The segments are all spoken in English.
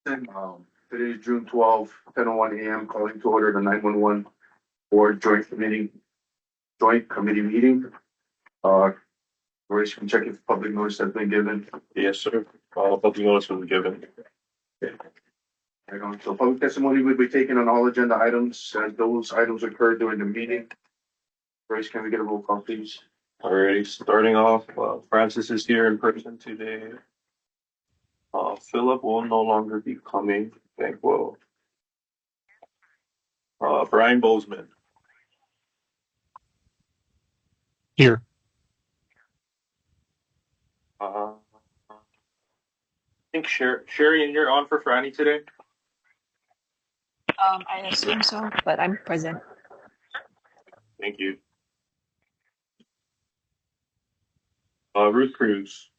Today is June 12th, 10:01 a.m. Calling to order the 911 Board Joint Committee meeting. Royce, can check if public notice has been given. Yes, sir. Public notice was given. Right on. So public testimony will be taken on all agenda items as those items occurred during the meeting. Royce, can we get a roll call, please? Alrighty, starting off, Francis is here in person today. Philip will no longer be coming. Thank will. Brian Bozeman. Here. I think Sherry, you're on for Franny today. I assume so, but I'm present. Thank you. Ruth Cruz.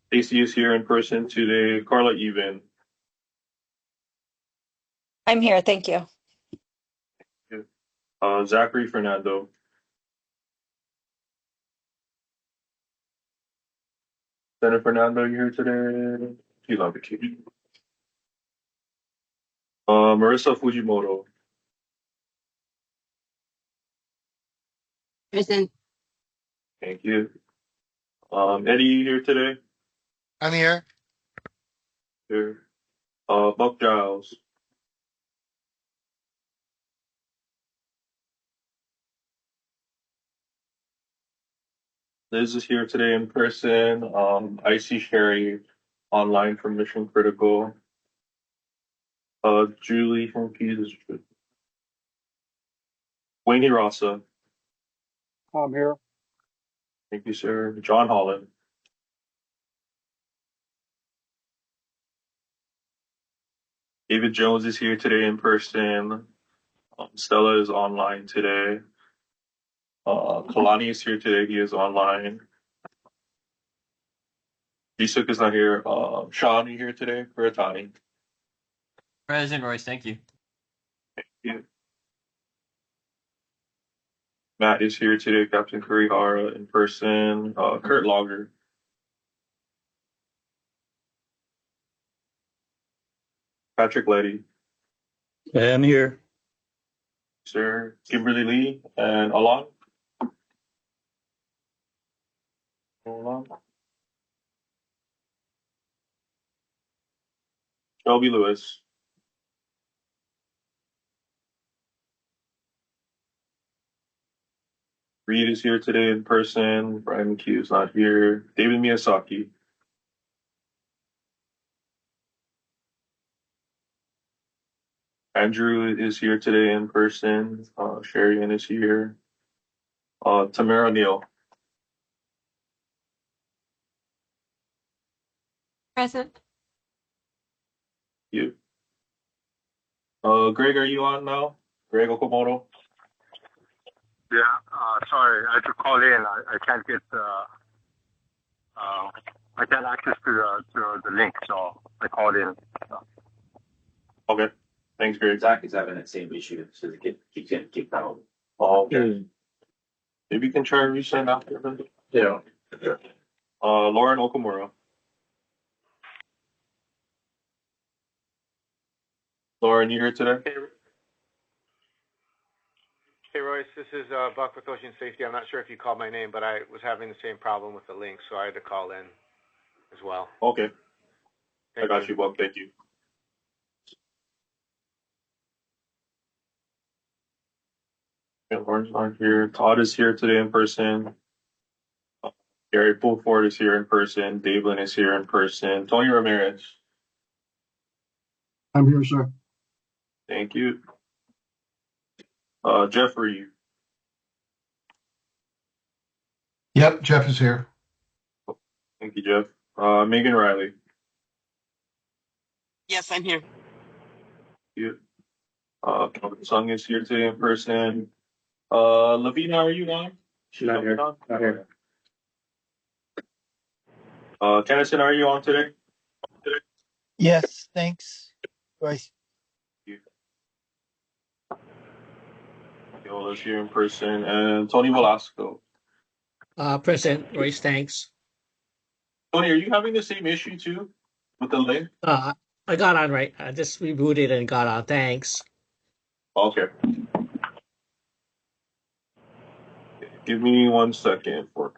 Stacy is here in person today. Carla Even. I'm here, thank you. Zachary Fernando. Senator Fernando, you here today? He's on vacation. Marissa Fujimoto. Present. Thank you. Eddie, you here today? I'm here. Here. Buck Giles. Liz is here today in person. I see Sherry online from Mission Critical. Julie from Keys. Wayne Rasa. I'm here. Thank you, sir. John Holland. David Jones is here today in person. Stella is online today. Kalani is here today. He is online. Jisuk is not here. Sean, you here today? Kuratani. President Royce, thank you. Thank you. Matt is here today. Captain Kurihara in person. Kurt Logger. Patrick Letty. I'm here. Sir. Kimberly Lee and Alon. Shelby Lewis. Reed is here today in person. Brian McHugh is not here. David Miyazaki. Andrew is here today in person. Sherian is here. Tamara Neal. Present. You. Greg, are you on now? Greg Okamoto? Yeah, sorry, I had to call in. I can't get I can't access to the link, so I called in. Okay. Thanks, Greg. Zach is having that same issue, so the kid keeps getting kicked out. Oh, okay. Maybe you can try and resend after. Yeah. Lauren Okamura. Lauren, you here today? Hey Royce, this is Buck with Ocean Safety. I'm not sure if you called my name, but I was having the same problem with the link, so I had to call in as well. Okay. I got you, Buck. Thank you. Yeah, Lauren's not here. Todd is here today in person. Gary Pulford is here in person. Davelin is here in person. Tony Ramirez. I'm here, sir. Thank you. Jeffrey. Yep, Jeff is here. Thank you, Jeff. Megan Riley. Yes, I'm here. Thank you. Kelvin Sung is here today in person. Lavina, are you on? She's not here. Not here. Tennyson, are you on today? Yes, thanks. Royce. Osceola is here in person, and Tony Velasco. Present, Royce, thanks. Tony, are you having the same issue too with the link? I got on right. I just rebooted and got on. Thanks. Okay. Give me 1 second for.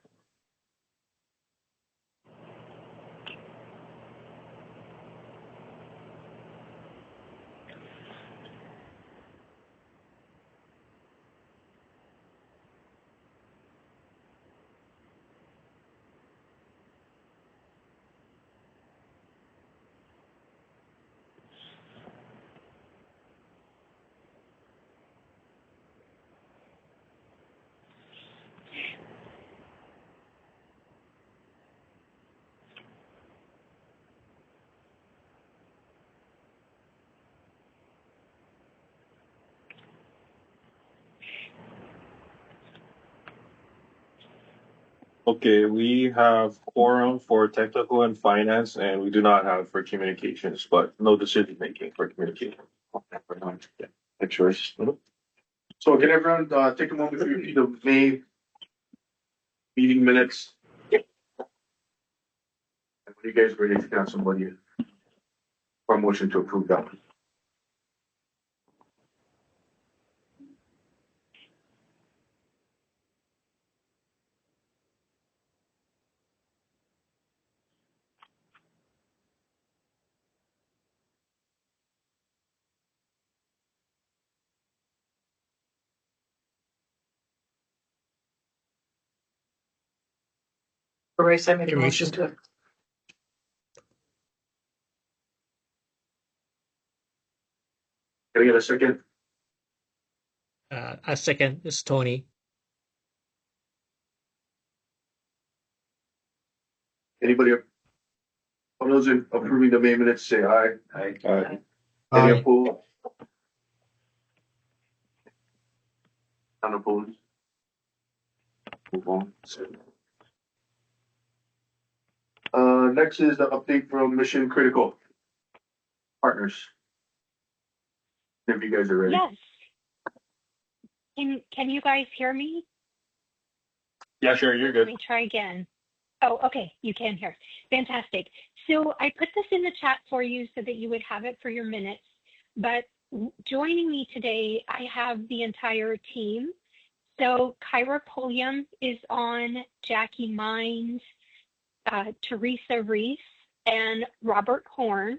Okay, we have quorum for technical and finance, and we do not have for communications, but no decision making for communication. Yeah, thanks, Joyce. So can everyone take a moment to review the May meeting minutes? And when you guys ready to have somebody for a motion to approve that. Royce, I make a Hey, motion Rachel. to. Can I get a second? A second. This is Tony. Anybody? All those in approving the May minutes, say aye. Aye. Any Aye. opposed? None opposed? Move on. Next is the update from Mission Critical Partners. If you guys are ready. Yes. Can you guys hear me? Yeah, sure, you're Let good. me try again. Oh, okay. You can hear. Fantastic. So I put this in the chat for you so that you would have it for your minutes. But joining me today, I have the entire team. So Kyra Pulliam is on, Jackie Mines, Teresa Reese, and Robert Horn.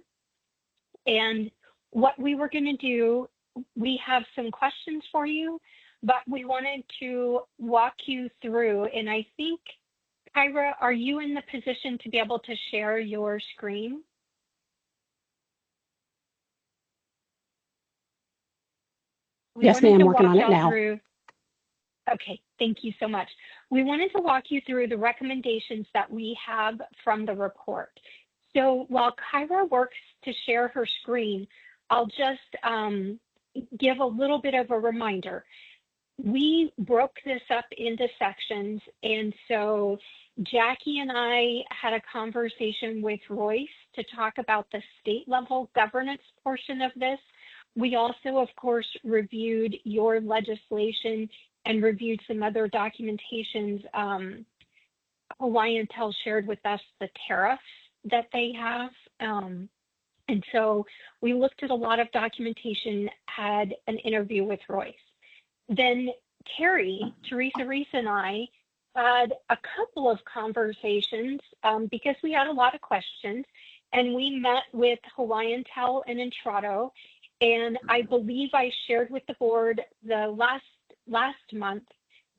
And what we were going to do, we have some questions for you, but we wanted to walk you through. And I think, Kyra, are you in the position to be able to share your screen? Yes, ma'am, working on it now. Okay, thank you so much. We wanted to walk you through the recommendations that we have from the report. So while Kyra works to share her screen, I'll just give a little bit of a reminder. We broke this up into sections, and so Jackie and I had a conversation with Royce to talk about the state level governance portion of this. We also, of course, reviewed your legislation and reviewed some other documentations. Hawaiian Tel shared with us the tariffs that they have. And so we looked at a lot of documentation, had an interview with Royce. Then Teresa Reese and I had a couple of conversations because we had a lot of questions, and we met with Hawaiian Tel and Entrado. And I believe I shared with the board the last month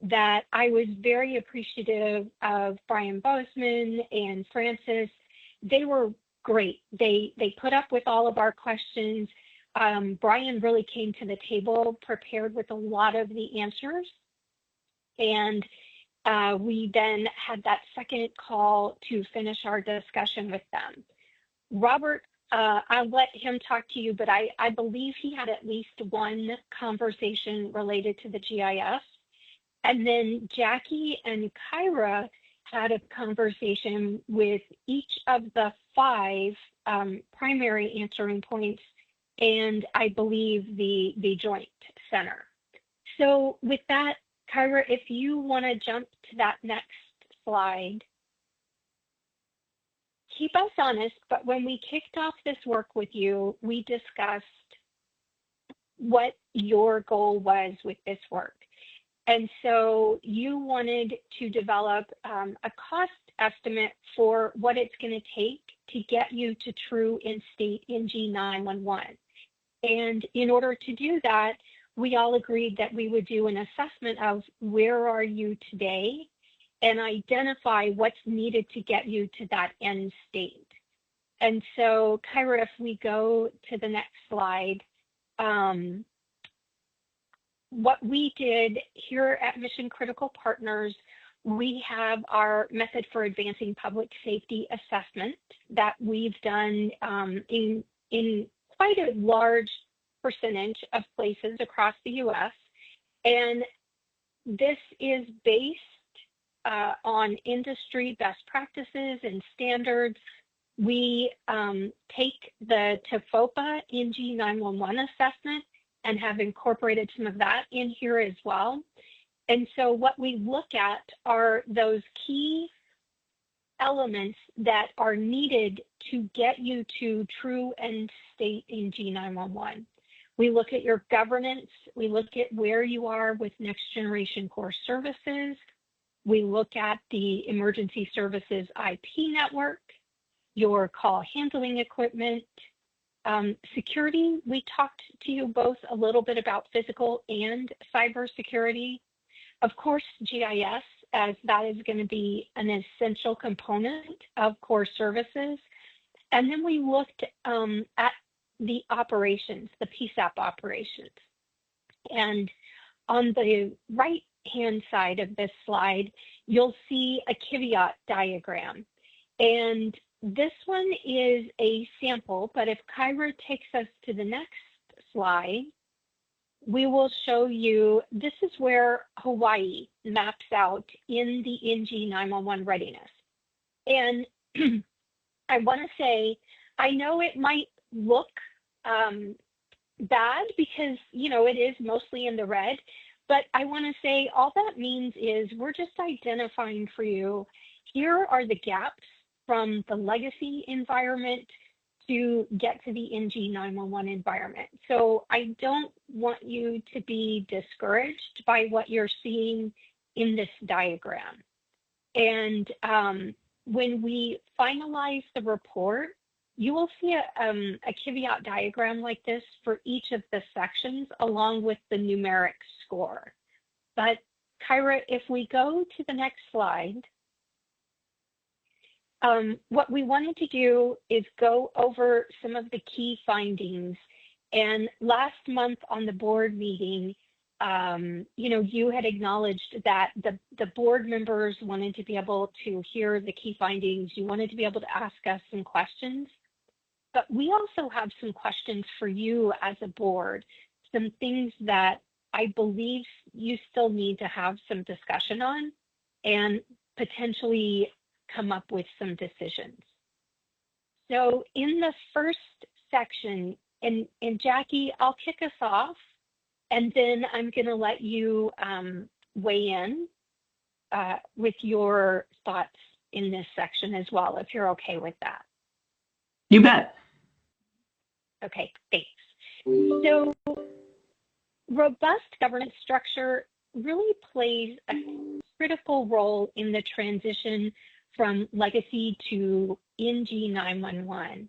that I was very appreciative of Brian Bozeman and Francis. They were great. They put up with all of our questions. Brian really came to the table prepared with a lot of the answers. And we then had that second call to finish our discussion with them. Robert, I'll let him talk to you, but I believe he had at least one conversation related to the GIS. And then Jackie and Kyra had a conversation with each of the 5 primary answering points and I believe the joint center. So with that, Kyra, if you want to jump to that next slide, keep us honest, but when we kicked off this work with you, we discussed what your goal was with this work. And so you wanted to develop a cost estimate for what it's going to take to get you to true in-state NG 911. And in order to do that, we all agreed that we would do an assessment of where are you today and identify what's needed to get you to that end state. And so, Kyra, if we go to the next slide, what we did here at Mission Critical Partners, we have our method for advancing public safety assessment that we've done in quite a large percentage of places across the U.S. And this is based on industry best practices and standards. We take the TFOPA NG 911 assessment and have incorporated some of that in here as well. And so what we look at are those key elements that are needed to get you to true end state NG 911. We look at your governance. We look at where you are with next generation core services. We look at the emergency services IP network, your call handling equipment, security. We talked to you both a little bit about physical and cybersecurity. Of course, GIS, as that is going to be an essential component of core services. And then we looked at the operations, the PSAP operations. And on the right-hand side of this slide, you'll see a Kiviat diagram. And this one is a sample, but if Kyra takes us to the next slide, we will show you, this is where Hawaii maps out in the NG 911 readiness. And I want to say, I know it might look bad because, you know, it is mostly in the red, but I want to say all that means is we're just identifying for you, here are the gaps from the legacy environment to get to the NG 911 environment. So I don't want you to be discouraged by what you're seeing in this diagram. And when we finalize the report, you will see a Kiviat diagram like this for each of the sections along with the numeric score. But Kyra, if we go to the next slide, what we wanted to do is go over some of the key findings. And last month on the board meeting, you know, you had acknowledged that the board members wanted to be able to hear the key findings. You wanted to be able to ask us some questions. But we also have some questions for you as a board, some things that I believe you still need to have some discussion on and potentially come up with some decisions. So in the first section, and Jackie, I'll kick us off, and then I'm going to let you weigh in with your thoughts in this section as well, if you're okay with that. You bet. Okay, thanks. So robust governance structure really plays a critical role in the transition from legacy to NG 911.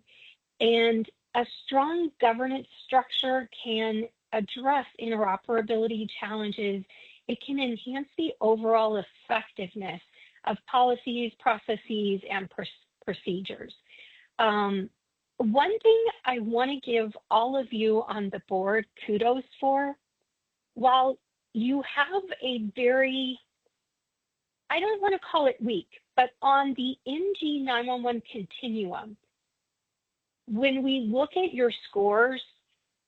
And a strong governance structure can address interoperability challenges. It can enhance the overall effectiveness of policies, processes, and procedures. One thing I want to give all of you on the board kudos for, while you have a very, I don't want to call it weak, but on the NG 911 continuum, when we look at your scores,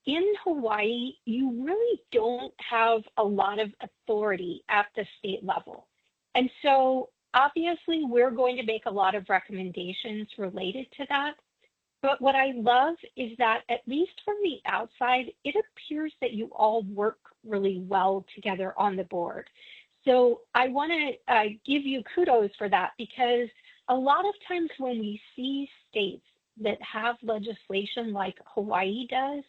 in Hawaii, you really don't have a lot of authority at the state level. And so obviously we're going to make a lot of recommendations related to that. But what I love is that, at least from the outside, it appears that you all work really well together on the board. So I want to give you kudos for that, because a lot of times when we see states that have legislation like Hawaii does,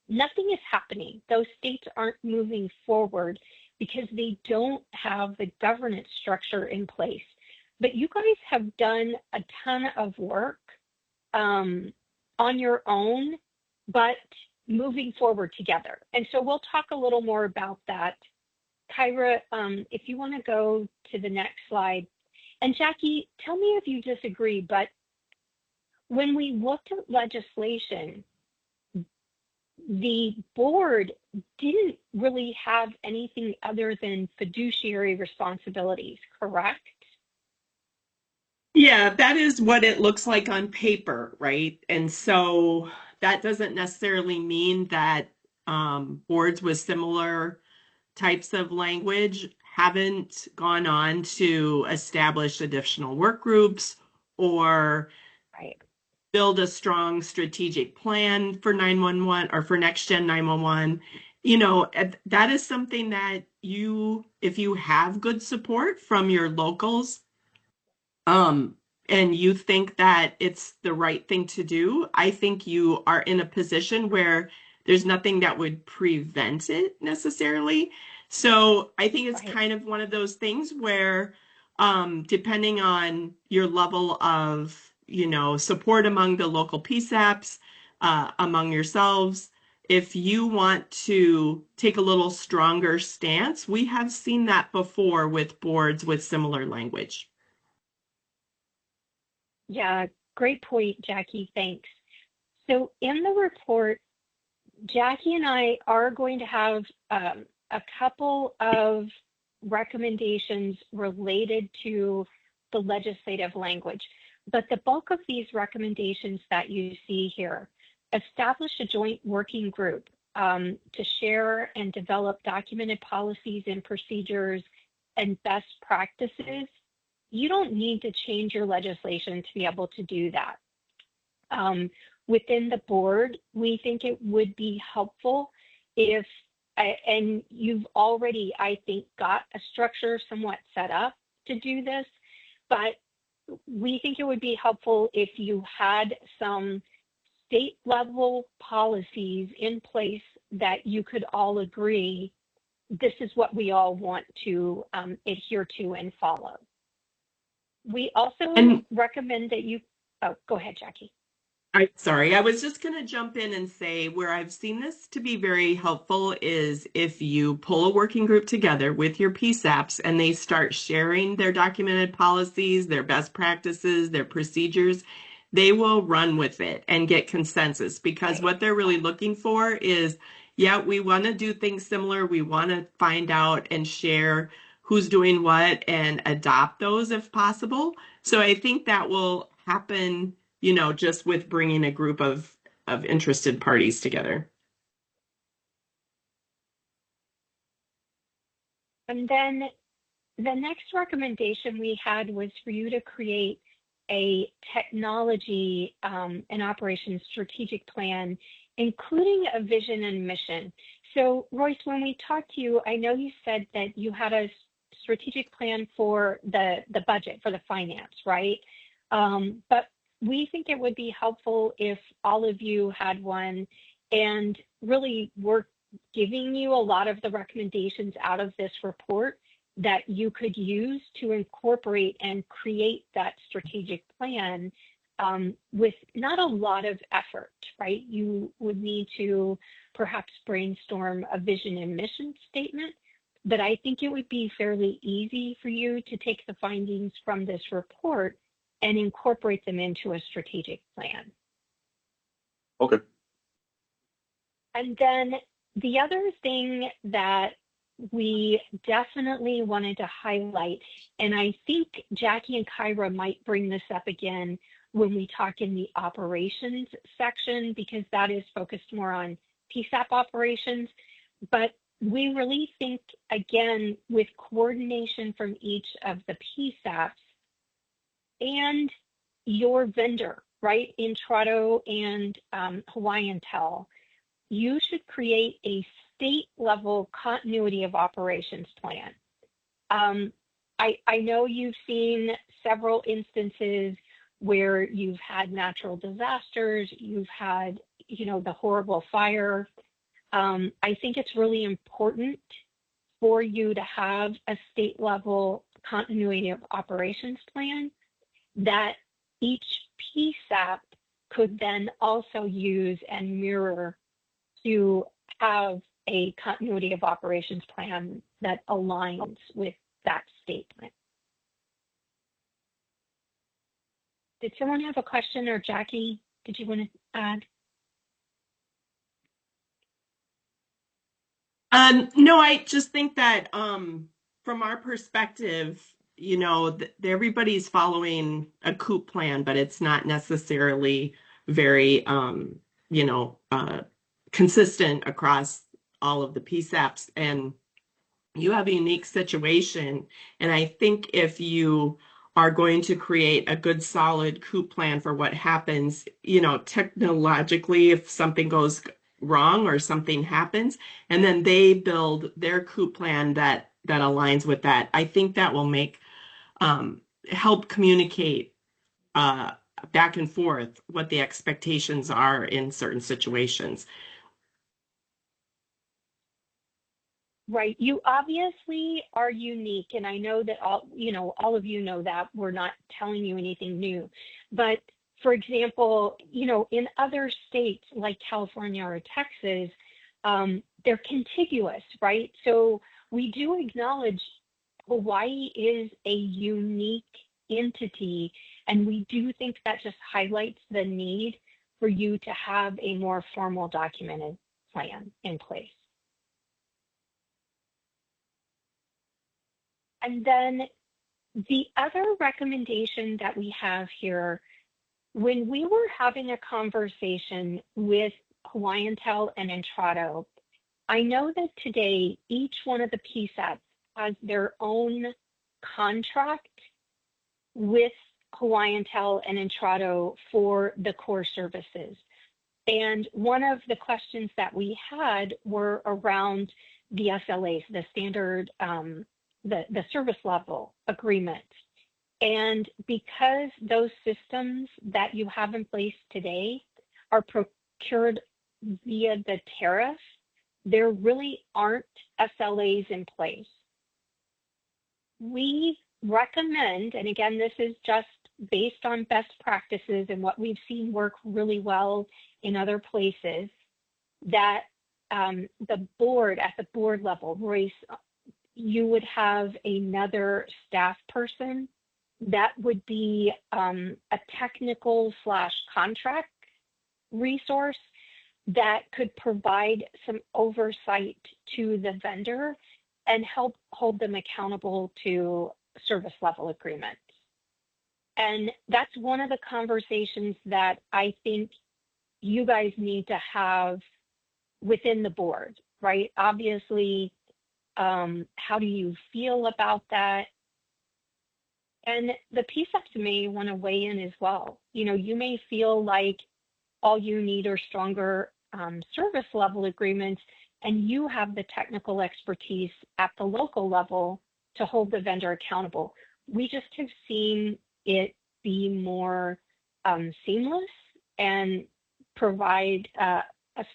nothing is happening. Those states aren't moving forward because they don't have the governance structure in place. But you guys have done a ton of work on your own, but moving forward together. And so we'll talk a little more about that. Kyra, if you want to go to the next slide. And Jackie, tell me if you disagree, but when we looked at legislation, the board didn't really have anything other than fiduciary responsibilities, correct? Yeah, that is what it looks like on paper, right? And so that doesn't necessarily mean that boards with similar types of language haven't gone on to establish additional work groups or build a strong strategic plan for 911 or for Next Gen 911. You know, that is something that if you have good support from your locals, and you think that it's the right thing to do, I think you are in a position where there's nothing that would prevent it necessarily. So I think it's kind of one of those things where, depending on your level of, support among the local PSAPs, among yourselves, if you want to take a little stronger stance, we have seen that before with boards with similar language. Yeah, great point, Jackie. Thanks. So in the report, Jackie and I are going to have a couple of recommendations related to the legislative language. But the bulk of these recommendations that you see here: establish a joint working group to share and develop documented policies and procedures and best practices. You don't need to change your legislation to be able to do that. Within the board, we think it would be helpful if, and you've already, I think, got a structure somewhat set up to do this, but we think it would be helpful if you had some state level policies in place that you could all agree, this is what we all want to adhere to and follow. We also recommend that you, go ahead, Jackie. Sorry, I was just going to jump in and say where I've seen this to be very helpful is if you pull a working group together with your PSAPs and they start sharing their documented policies, their best practices, their procedures, they will run with it and get consensus, because what they're really looking for is, yeah, we want to do things similar. We want to find out and share who's doing what and adopt those if possible. So I think that will happen, just with bringing a group of interested parties together. And then the next recommendation we had was for you to create a technology and operations strategic plan, including a vision and mission. So Royce, when we talked to you, I know you said that you had a strategic plan for the budget, for the finance, right? But we think it would be helpful if all of you had one, and really we're giving you a lot of the recommendations out of this report that you could use to incorporate and create that strategic plan with not a lot of effort, right? You would need to perhaps brainstorm a vision and mission statement, but I think it would be fairly easy for you to take the findings from this report and incorporate them into a strategic plan. Okay. And then the other thing that we definitely wanted to highlight, and I think Jackie and Kyra might bring this up again when we talk in the operations section, because that is focused more on PSAP operations, but we really think, again, with coordination from each of the PSAPs and your vendor, right, Intrado and Hawaiian Tel, you should create a state level continuity of operations plan. I know you've seen several instances where you've had natural disasters, you've had, the horrible fire. I think it's really important for you to have a state level continuity of operations plan that each PSAP could then also use and mirror to have a continuity of operations plan that aligns with that state plan. Did someone have a question, or Jackie, did you want to add? No, I just think that from our perspective, everybody's following a COOP plan, but it's not necessarily very, consistent across all of the PSAPs. And you have a unique situation. And I think if you are going to create a good, solid COOP plan for what happens, technologically, if something goes wrong or something happens, and then they build their COOP plan that aligns with that, I think that will make help communicate back and forth what the expectations are in certain situations. Right. You obviously are unique, and I know that all of you know that. We're not telling you anything new. But for example, in other states like California or Texas, they're contiguous, right? So we do acknowledge Hawaii is a unique entity, and we do think that just highlights the need for you to have a more formal documented plan in place. And then the other recommendation that we have here, when we were having a conversation with Hawaiian Tel and Intrado, I know that today each one of the PSAPs has their own contract with Hawaiian Tel and Intrado for the core services. And one of the questions that we had were around the SLAs, the standard, the service level agreement. And because those systems that you have in place today are procured via the tariff, there really aren't SLAs in place. We recommend, and again, this is just based on best practices and what we've seen work really well in other places, that the board, at the board level, Royce, you would have another staff person that would be a technical / contract resource that could provide some oversight to the vendor and help hold them accountable to service level agreements. And that's one of the conversations that I think you guys need to have within the board, right? Obviously, how do you feel about that? And the PSAPs may want to weigh in as well. You may feel like all you need are stronger service level agreements, and you have the technical expertise at the local level to hold the vendor accountable. We just have seen it be more seamless and provide a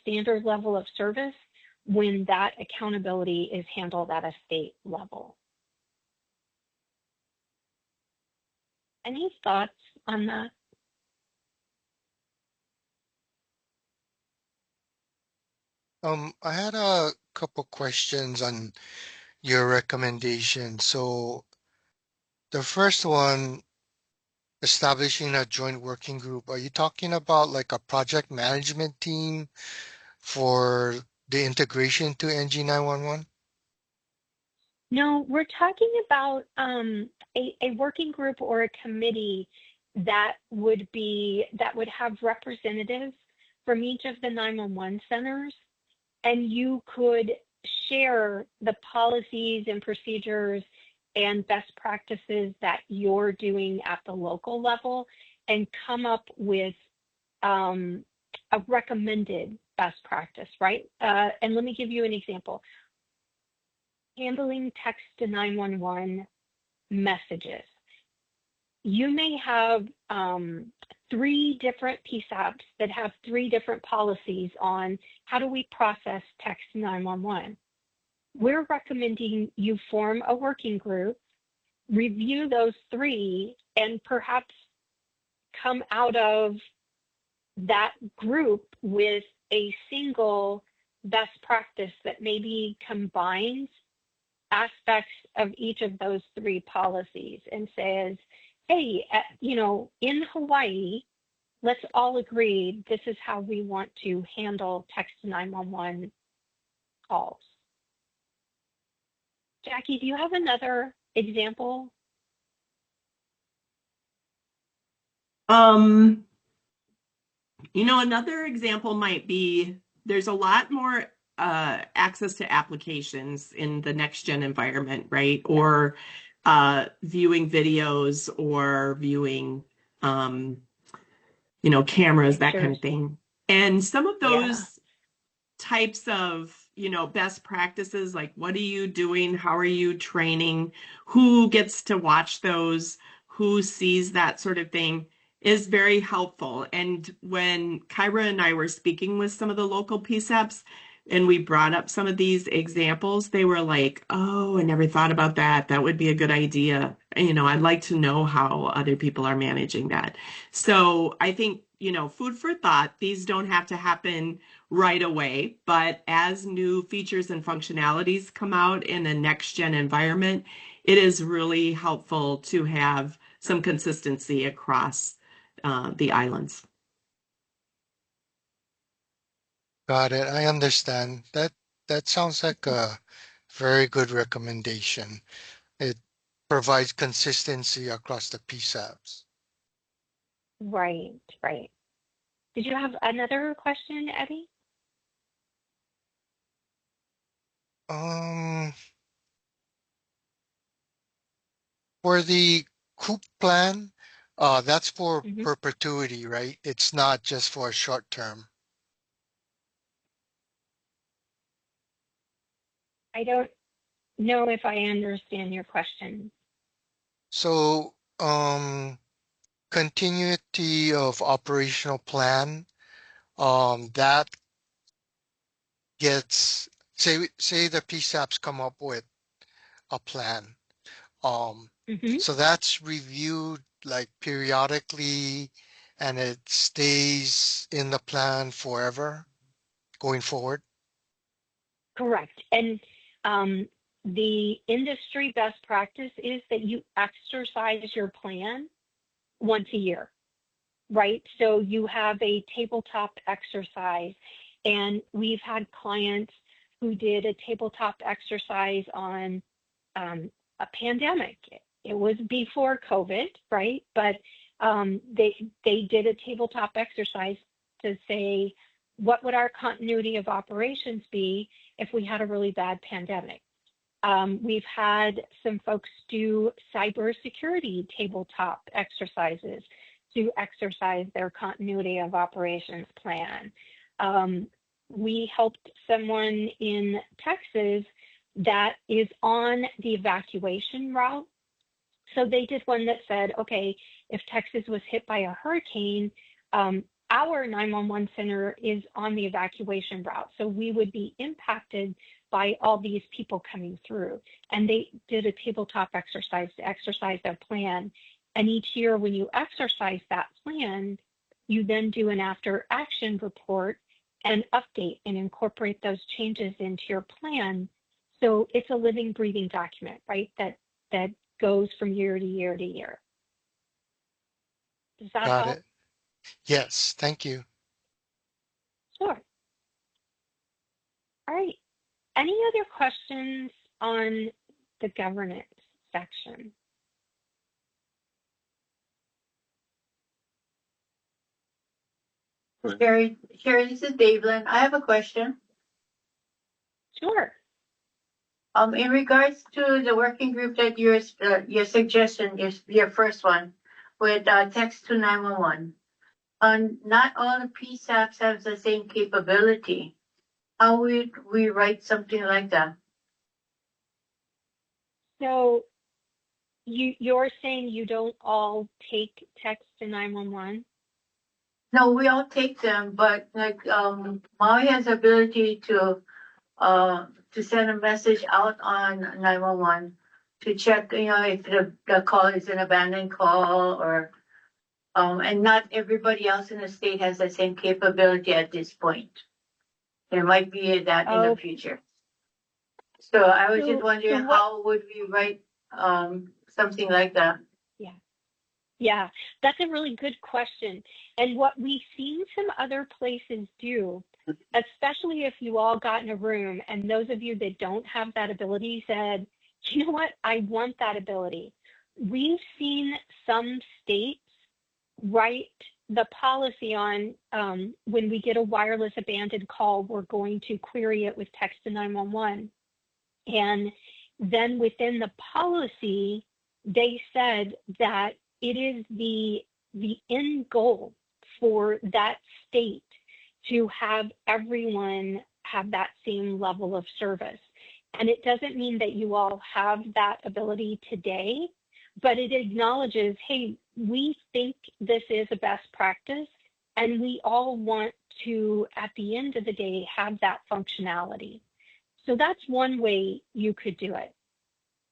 standard level of service when that accountability is handled at a state level. Any thoughts on that? I had a couple questions on your recommendation. So the first one, establishing a joint working group. Are you talking about like a project management team for the integration to NG 911? No, we're talking about a working group or a committee that would have representatives from each of the 911 centers, and you could share the policies and procedures and best practices that you're doing at the local level, and come up with a recommended best practice, right? And let me give you an example. Handling text to 911 messages. You may have 3 different PSAPs that have 3 different policies on how do we process text 911. We're recommending you form a working group, review those 3, and perhaps come out of that group with a single best practice that maybe combines aspects of each of those 3 policies and says, hey, in Hawaii, let's all agree this is how we want to handle text 911 calls. Jackie, do you have another example? Another example might be there's a lot more access to applications in the next gen environment, right? Or viewing videos or viewing, cameras, that kind of thing. And some of those types of, best practices, like what are you doing? How are you training? Who gets to watch those? Who sees that sort of thing? Is very helpful. And when Kyra and I were speaking with some of the local PSAPs and we brought up some of these examples, they were like, oh, I never thought about that. That would be a good idea. I'd like to know how other people are managing that. So I think, food for thought. These don't have to happen right away, but as new features and functionalities come out in a next gen environment, it is really helpful to have some consistency across the islands. Got it. I understand. That sounds like a very good recommendation. It provides consistency across the PSAPs. Right. Did you have another question, Eddie? For the COOP plan, that's for perpetuity, right? It's not just for a short term. I don't know if I understand your question. So, continuity of operational plan, that gets, say the PSAPs come up with a plan. So that's reviewed like periodically and it stays in the plan forever going forward. Correct. And the industry best practice is that you exercise your plan once a year, right? So you have a tabletop exercise, and we've had clients who did a tabletop exercise on a pandemic. It was before COVID, right? But they did a tabletop exercise to say, what would our continuity of operations be if we had a really bad pandemic? We've had some folks do cybersecurity tabletop exercises to exercise their continuity of operations plan. We helped someone in Texas that is on the evacuation route. So they did one that said, okay, if Texas was hit by a hurricane, our 911 center is on the evacuation route. So we would be impacted by all these people coming through. And they did a tabletop exercise to exercise their plan. And each year when you exercise that plan, you then do an after action report and update and incorporate those changes into your plan. So it's a living, breathing document, right? That goes from year to year to year. Does that help? Got it. Yes, thank you. Sure. All right. Any other questions on the governance section? Sherry, this is Devlin. I have a question. Sure. In regards to the working group that your suggestion is your first one, with text to 911. Not all the PSAPs have the same capability. How would we write something like that? So you're saying you don't all take text to 911? No, we all take them, but like Maui has the ability to send a message out on 911 to check, if the call is an abandoned call or and not everybody else in the state has the same capability at this point. There might be that in the future. So I was just wondering how would we write something like that? Yeah, that's a really good question. And what we've seen some other places do, especially if you all got in a room and those of you that don't have that ability said, you know what, I want that ability. We've seen some states write the policy on when we get a wireless abandoned call, we're going to query it with text to 911. And then within the policy, they said that it is the end goal for that state to have everyone have that same level of service. And it doesn't mean that you all have that ability today, but it acknowledges, hey, we think this is a best practice, and we all want to, at the end of the day, have that functionality. So that's one way you could do it.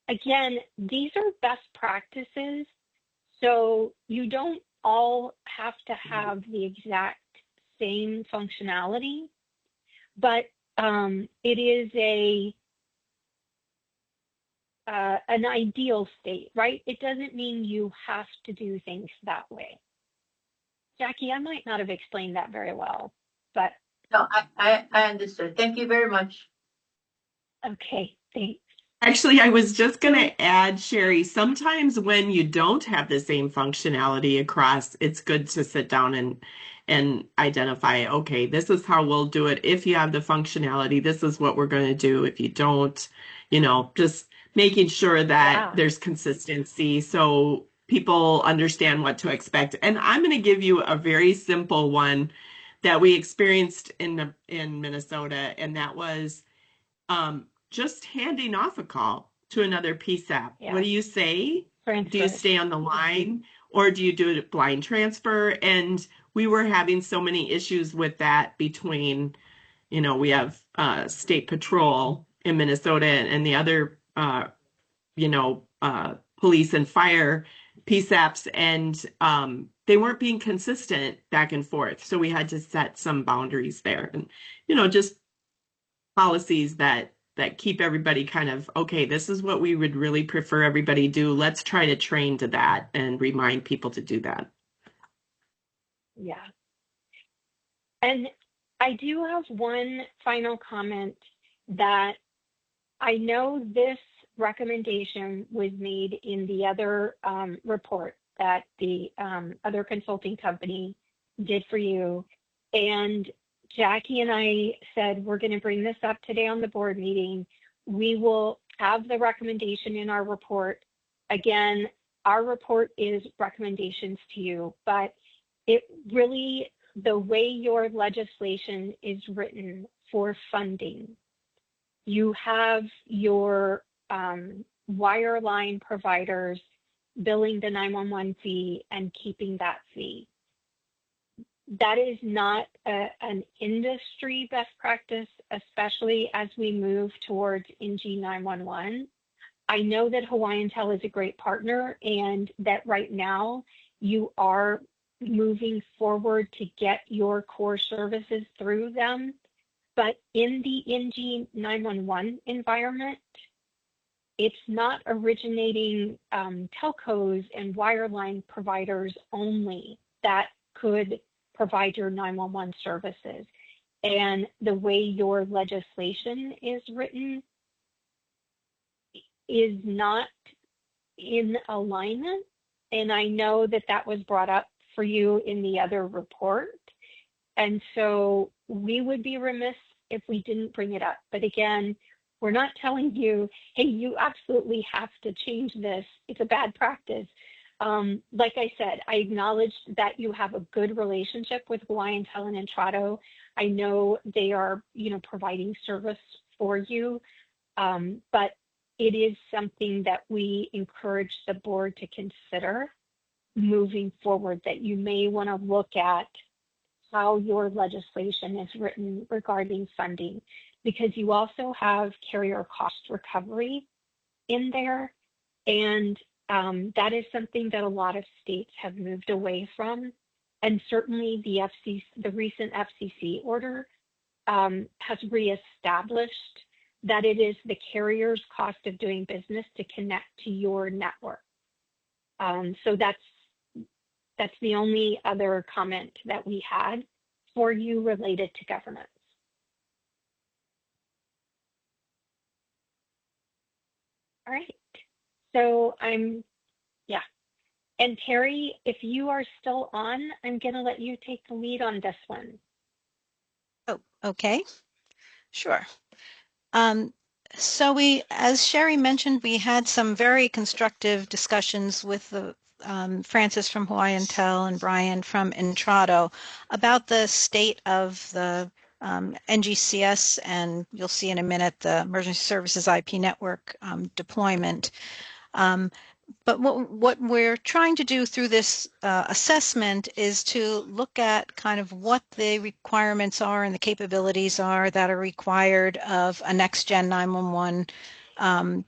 Again, these are best practices, so you don't all have to have the exact same functionality, but it is an ideal state, right? It doesn't mean you have to do things that way. Jackie, I might not have explained that very well, but. No, I understood. Thank you very much. Okay, thanks. Actually, I was just going to add, Sherry, sometimes when you don't have the same functionality across, it's good to sit down and identify, okay, this is how we'll do it. If you have the functionality, this is what we're going to do. If you don't, just making sure that there's consistency so people understand what to expect. And I'm going to give you a very simple one that we experienced in Minnesota, and that was just handing off a call to another PSAP. Yeah. What do you say? Do you stay on the line or do you do a blind transfer? And we were having so many issues with that between, we have state patrol in Minnesota and the other, police and fire PSAPs, and they weren't being consistent back and forth. So we had to set some boundaries there and, just policies that keep everybody kind of, okay, this is what we would really prefer everybody do. Let's try to train to that and remind people to do that. Yeah. And I do have one final comment that I know this recommendation was made in the other report that the other consulting company did for you. And Jackie and I said, we're going to bring this up today on the board meeting. We will have the recommendation in our report. Again, our report is recommendations to you, but it really, the way your legislation is written for funding, you have your wireline providers billing the 911 fee and keeping that fee. That is not an industry best practice, especially as we move towards NG 911. I know that Hawaiian Tel is a great partner and that right now you are moving forward to get your core services through them. But in the NG 911 environment, it's not originating telcos and wireline providers only that could provide your 911 services. And the way your legislation is written is not in alignment. And I know that that was brought up for you in the other report. And so we would be remiss if we didn't bring it up. But again, we're not telling you, hey, you absolutely have to change this. It's a bad practice. Like I said, I acknowledge that you have a good relationship with Hawaiian Tel and Entrado. I know they are, providing service for you, but it is something that we encourage the board to consider moving forward, that you may want to look at how your legislation is written regarding funding, because you also have carrier cost recovery in there. And that is something that a lot of states have moved away from. And certainly the recent FCC order has reestablished that it is the carrier's cost of doing business to connect to your network. So that's the only other comment that we had for you related to governance. All right. So and Terry, if you are still on, I'm going to let you take the lead on this one. Oh, okay. Sure. So as Sherry mentioned, we had some very constructive discussions with the Francis from Hawaiian Tel and Brian from Entrado about the state of the NGCS, and you'll see in a minute the Emergency Services IP Network deployment. But what we're trying to do through this assessment is to look at kind of what the requirements are and the capabilities are that are required of a next-gen 911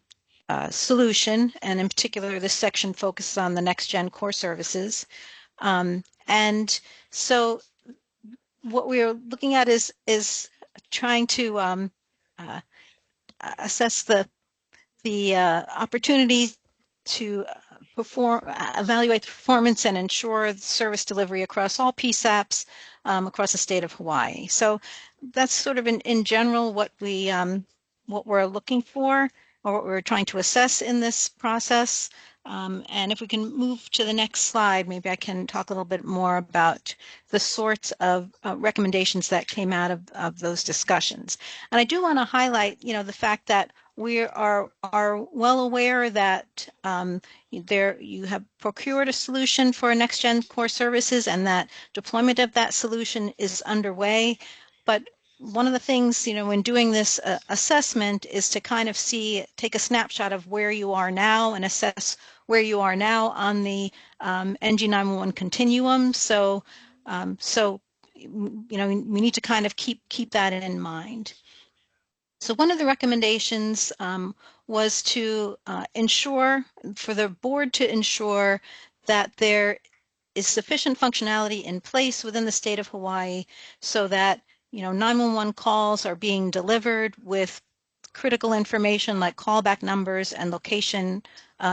solution, and in particular, this section focuses on the next-gen core services. And so what we're looking at is trying to assess the opportunity to evaluate the performance and ensure service delivery across all PSAPs across the state of Hawaii. So that's sort of in general what we're looking for, or what we're trying to assess in this process. And if we can move to the next slide, maybe I can talk a little bit more about the sorts of recommendations that came out of those discussions. And I do want to highlight, the fact that we are well aware that you have procured a solution for next-gen core services, and that deployment of that solution is underway. But one of the things, when doing this assessment is to kind of take a snapshot of where you are now and assess where you are now on the NG911 continuum. So, we need to kind of keep that in mind. So one of the recommendations was to for the board to ensure that there is sufficient functionality in place within the state of Hawaii so that 911 calls are being delivered with critical information like callback numbers and location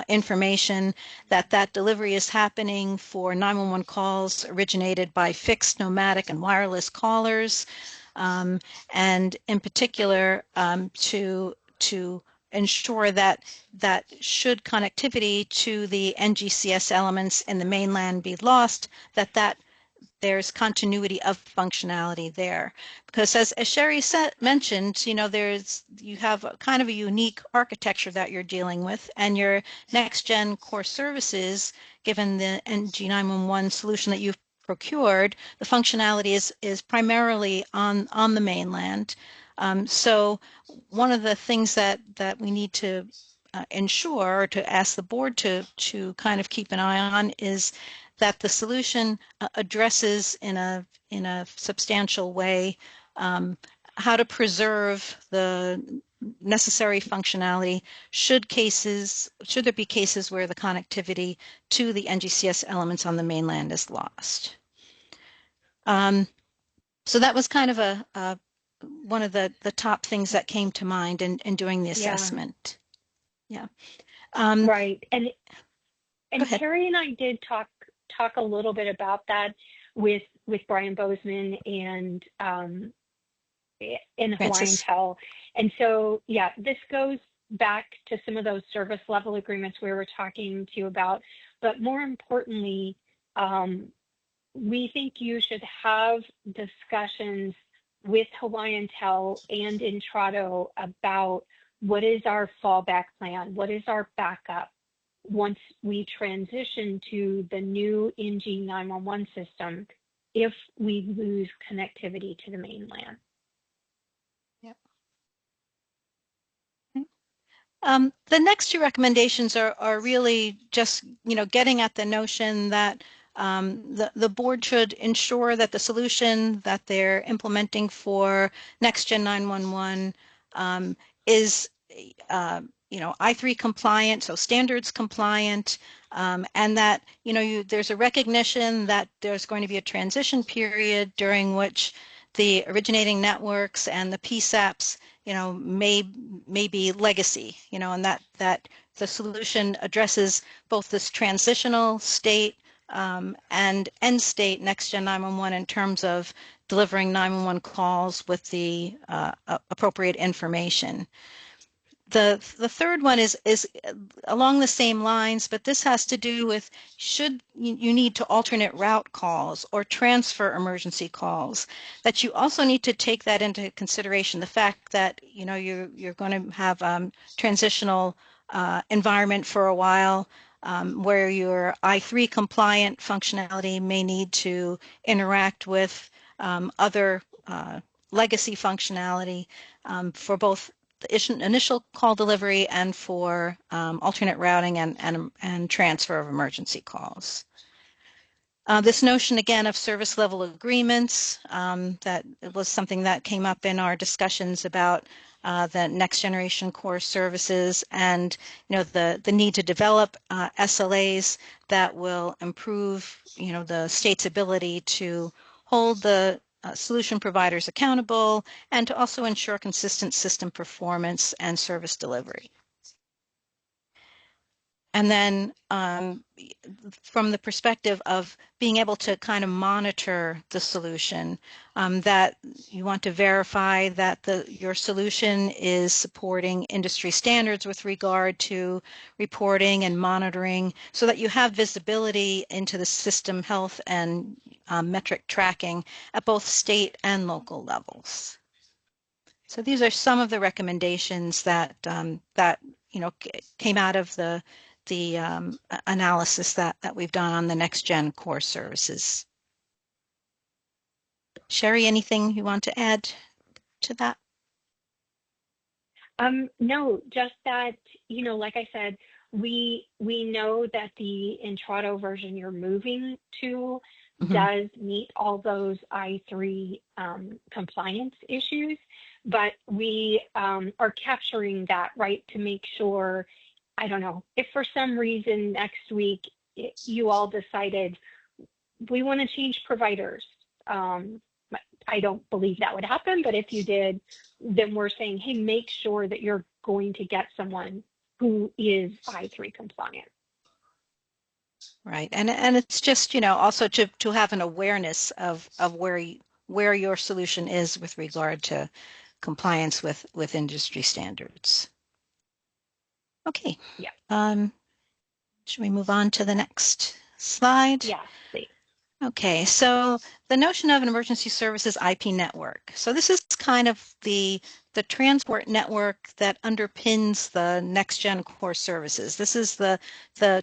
information, that delivery is happening for 911 calls originated by fixed, nomadic, and wireless callers, and in particular to ensure that should connectivity to the NGCS elements in the mainland be lost, that there's continuity of functionality there. Because as Sherry mentioned, you have kind of a unique architecture that you're dealing with, and your next-gen core services, given the NG911 solution that you've procured, the functionality is primarily on the mainland. So one of the things that we need to ensure, or to ask the board to kind of keep an eye on, is that the solution addresses in a substantial way how to preserve the necessary functionality should there be cases where the connectivity to the NGCS elements on the mainland is lost. So that was kind of one of the top things that came to mind in doing the assessment. Yeah. Right. And Terry and I did talk a little bit about that with Brian Bozeman and in Hawaiian Tel. And so, yeah, this goes back to some of those service level agreements we were talking to you about. But more importantly, we think you should have discussions with Hawaiian Tel and Entrado about what is our fallback plan, what is our backup, once we transition to the new NG 911 system if we lose connectivity to the mainland. The next two recommendations are really just, getting at the notion that the board should ensure that the solution that they're implementing for NextGen 911 is, I3 compliant, so standards compliant, and that, there's a recognition that there's going to be a transition period during which the originating networks and the PSAPs may be legacy, and that the solution addresses both this transitional state and end state NextGen 911 in terms of delivering 911 calls with the appropriate information. The third one is along the same lines, but this has to do with should you need to alternate route calls or transfer emergency calls, that you also need to take that into consideration, the fact that you're going to have transitional environment for a while where your I3 compliant functionality may need to interact with other legacy functionality for both the initial call delivery and for alternate routing and transfer of emergency calls. This notion again of service level agreements, that was something that came up in our discussions about the next generation core services, and the need to develop SLAs that will improve the state's ability to hold the solution providers accountable and to also ensure consistent system performance and service delivery. And then from the perspective of being able to kind of monitor the solution, that you want to verify that your solution is supporting industry standards with regard to reporting and monitoring, so that you have visibility into the system health and metric tracking at both state and local levels. So these are some of the recommendations that came out of the analysis that we've done on the next gen core services. Sherry, anything you want to add to that? No, just that, like I said, we know that the Intrado version you're moving to does meet all those I3 compliance issues, but we are capturing that, right, to make sure, I don't know, if for some reason next week you all decided we want to change providers. I don't believe that would happen, but if you did, then we're saying, hey, make sure that you're going to get someone who is I3 compliant. Right, and it's just also to have an awareness of where your solution is with regard to compliance with industry standards. Okay. Yeah. Should we move on to the next slide? Yeah, please. Okay, so the notion of an emergency services IP network. So this is kind of the transport network that underpins the next gen core services. This is the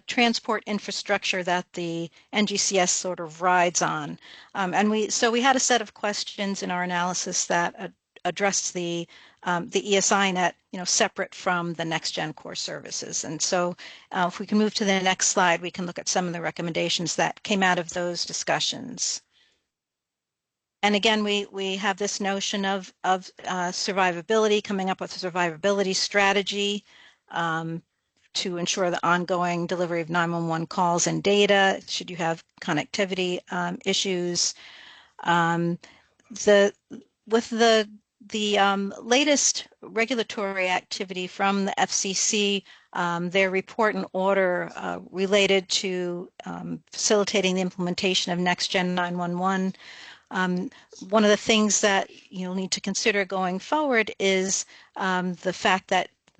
transport infrastructure that the NGCS sort of rides on. And we had a set of questions in our analysis that addressed the ESI net, separate from the next gen core services. And so if we can move to the next slide, we can look at some of the recommendations that came out of those discussions. And again, we have this notion of survivability, coming up with a survivability strategy to ensure the ongoing delivery of 911 calls and data, should you have connectivity issues. With the latest regulatory activity from the FCC, their report and order related to facilitating the implementation of NextGen 911, one of the things that you'll need to consider going forward is the fact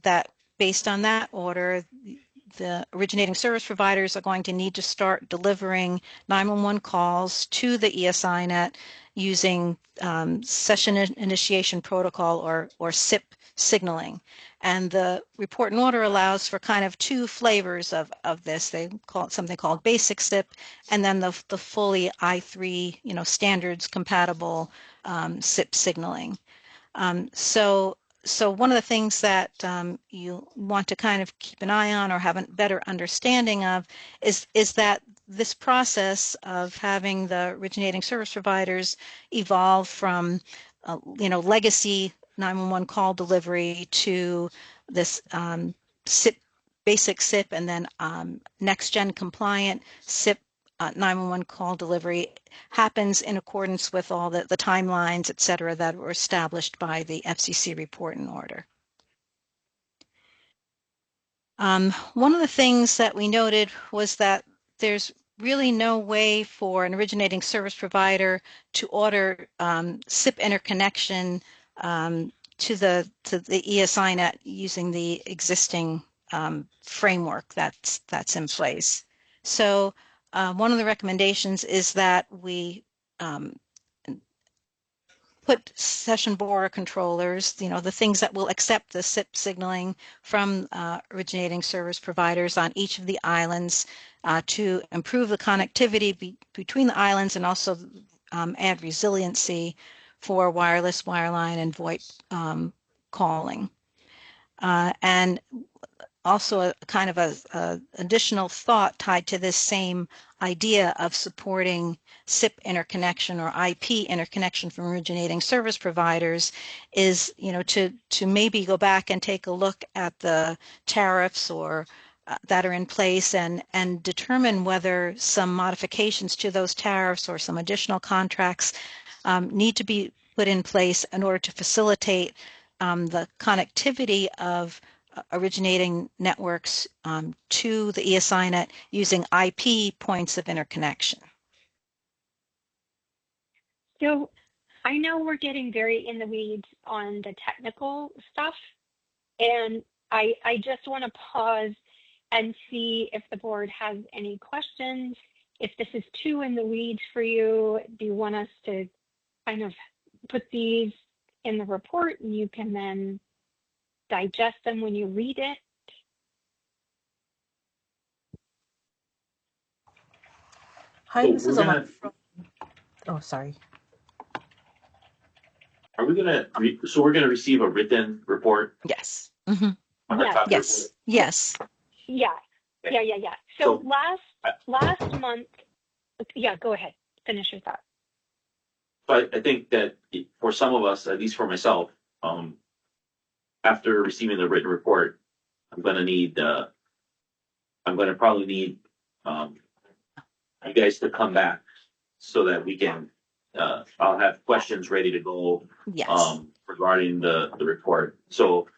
that based on that order, the originating service providers are going to need to start delivering 911 calls to the ESINet using session initiation protocol or SIP signaling. And the report and order allows for kind of two flavors of this. They call it something called basic SIP, and then the fully I3, standards compatible SIP signaling. So one of the things that you want to kind of keep an eye on or have a better understanding of is that this process of having the originating service providers evolve from, legacy 911 call delivery to this SIP, basic SIP, and then next gen compliant SIP 911 call delivery happens in accordance with all the timelines, et cetera, that were established by the FCC report and order. One of the things that we noted was that there's really no way for an originating service provider to order SIP interconnection to the ESINet using the existing framework that's in place. So one of the recommendations is that we put session border controllers, the things that will accept the SIP signaling from originating service providers on each of the islands to improve the connectivity between the islands and also add resiliency for wireless, wireline, and VoIP calling. And also a kind of a additional thought tied to this same idea of supporting SIP interconnection or IP interconnection from originating service providers is, to maybe go back and take a look at the tariffs or that are in place and determine whether some modifications to those tariffs or some additional contracts need to be put in place in order to facilitate the connectivity of originating networks to the ESINet using IP points of interconnection. So I know we're getting very in the weeds on the technical stuff, and I just want to pause and see if the board has any questions. If this is too in the weeds for you, do you want us to kind of put these in the report and you can then digest them when you read it? Hi, So this we're is gonna- Alana from. Oh, sorry. Are we gonna, so we're gonna receive a written report? Yes. Mm-hmm. On our Yes. copy Yes. report? Yes. Yeah. Okay. Yeah. So So- last month, yeah, go ahead. Finish your thought. So I think that for some of us, at least for myself, after receiving the written report, I'm gonna probably need you guys to come back so that we can, I'll have questions ready to go Yes. regarding the report. So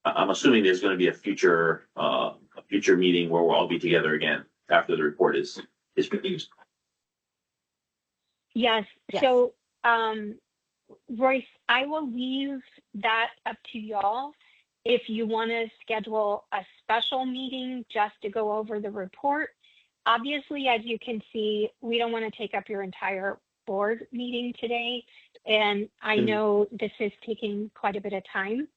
I'm assuming there's gonna be a future meeting where we'll all be together again after the report is produced. Yes. Yes. So, Royce, I will leave that up to y'all. If you want to schedule a special meeting just to go over the report, obviously, as you can see, we don't want to take up your entire board meeting today. And I know this is taking quite a bit of time.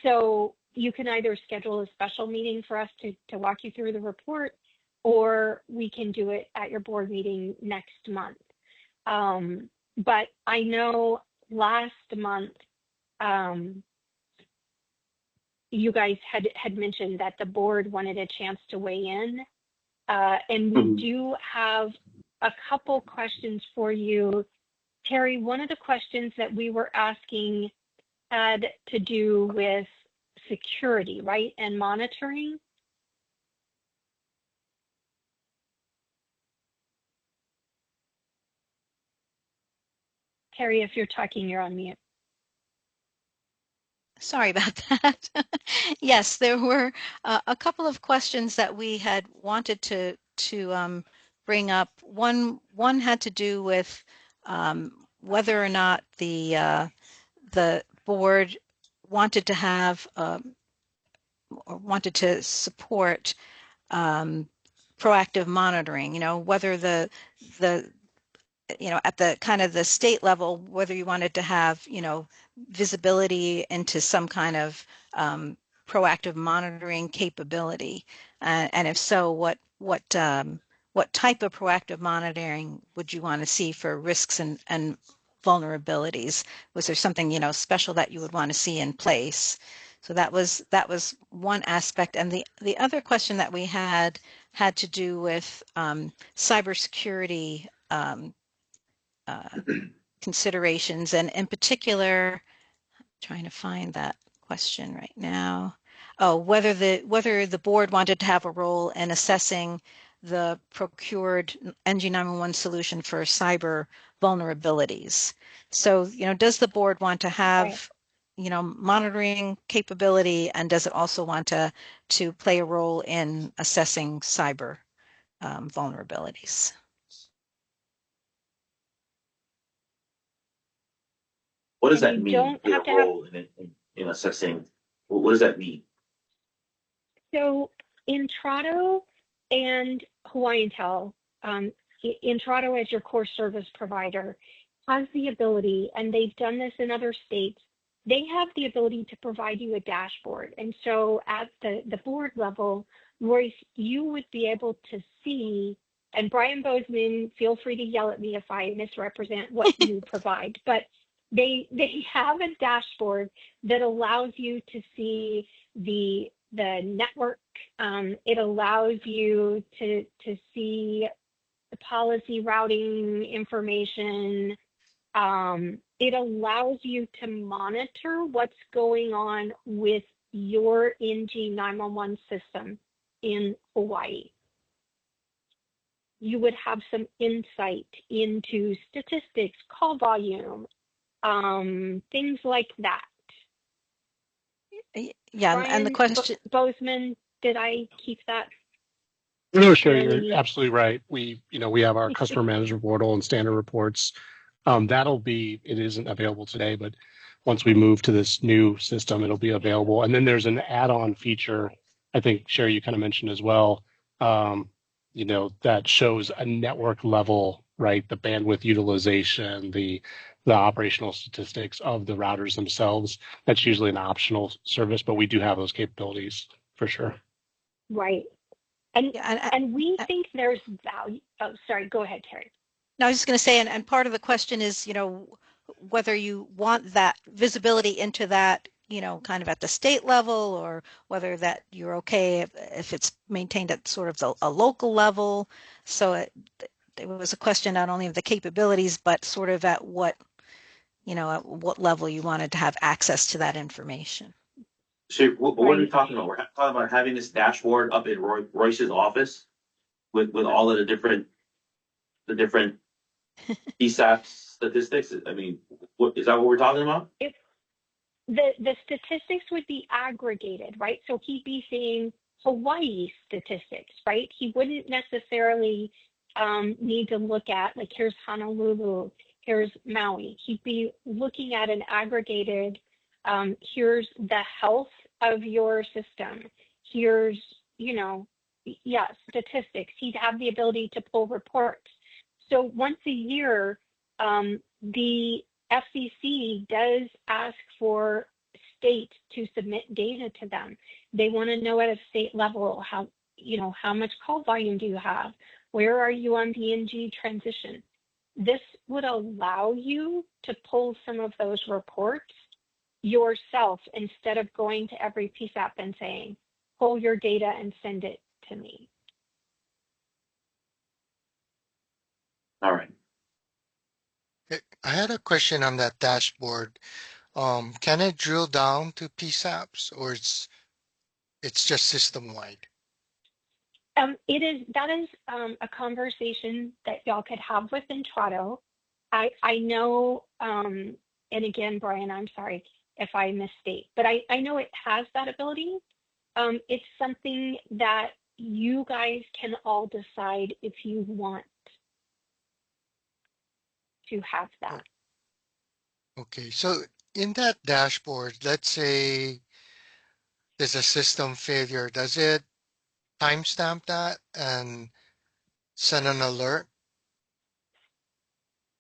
So you can either schedule a special meeting for us to walk you through the report, or we can do it at your board meeting next month. But I know last month, you guys had mentioned that the board wanted a chance to weigh in. And we do have a couple questions for you. Terry, one of the questions that we were asking had to do with security, right, and monitoring. Terry, if you're talking, you're on mute. Sorry about that. Yes, there were a couple of questions that we had wanted to bring up. One had to do with whether or not the board wanted to have or wanted to support proactive monitoring, whether the at the kind of the state level, whether you wanted to have, visibility into some kind of proactive monitoring capability. And if so, what type of proactive monitoring would you want to see for risks and vulnerabilities? Was there something, special that you would want to see in place? So that was one aspect. And the other question that we had to do with cybersecurity considerations, and in particular, trying to find that question right now. Oh, whether the board wanted to have a role in assessing the procured NG911 solution for cyber vulnerabilities. So, does the board want to have, monitoring capability, and does it also want to play a role in assessing cyber vulnerabilities? What does that mean? Play a role in assessing. What does that mean? So Intrado and Hawaiian Tel, Intrado as your core service provider has the ability, and they've done this in other states, they have the ability to provide you a dashboard. And so at the board level, Royce, you would be able to see, and Brian Bozeman, feel free to yell at me if I misrepresent what you provide, but they have a dashboard that allows you to see the network. It allows you to see the policy routing information. It allows you to monitor what's going on with your NG911 system in Hawaii. You would have some insight into statistics, call volume, things like that. Yeah, Brian, and the question, Bozeman, did I keep that? No, sure, you're absolutely right. We have our customer management portal and standard reports. It isn't available today, but once we move to this new system, it'll be available. And then there's an add-on feature, I think, Sherry, you kind of mentioned as well, that shows a network level, right? The bandwidth utilization, the operational statistics of the routers themselves. That's usually an optional service, but we do have those capabilities for sure. Right. And we think there's value. Oh, sorry, go ahead, Terry. No, I was just going to say, and part of the question is, whether you want that visibility into that, kind of at the state level, or whether that you're okay if it's maintained at sort of a local level. So it was a question not only of the capabilities, but sort of at what level you wanted to have access to that information. So what are we talking about? We're talking about having this dashboard up in Royce's office with all of the different PSAP statistics. I mean, is that what we're talking about? If the statistics would be aggregated, right? So he'd be seeing Hawaii statistics, right? He wouldn't necessarily need to look at, like, here's Honolulu, here's Maui. He'd be looking at an aggregated, here's the health of your system. Here's, statistics. He'd have the ability to pull reports. So once a year, the FCC does ask for states to submit data to them. They want to know at a state level how much call volume do you have? Where are you on the NG transition? This would allow you to pull some of those reports yourself instead of going to every PSAP and saying, pull your data and send it to me. All right. I had a question on that dashboard. Can it drill down to PSAPs, or it's just system-wide? That is a conversation that y'all could have with Intrado. I know, and again, Brian, I'm sorry if I misstate, but I know it has that ability. It's something that you guys can all decide if you want to have that. Okay, so in that dashboard, let's say there's a system failure, does it timestamp that and send an alert?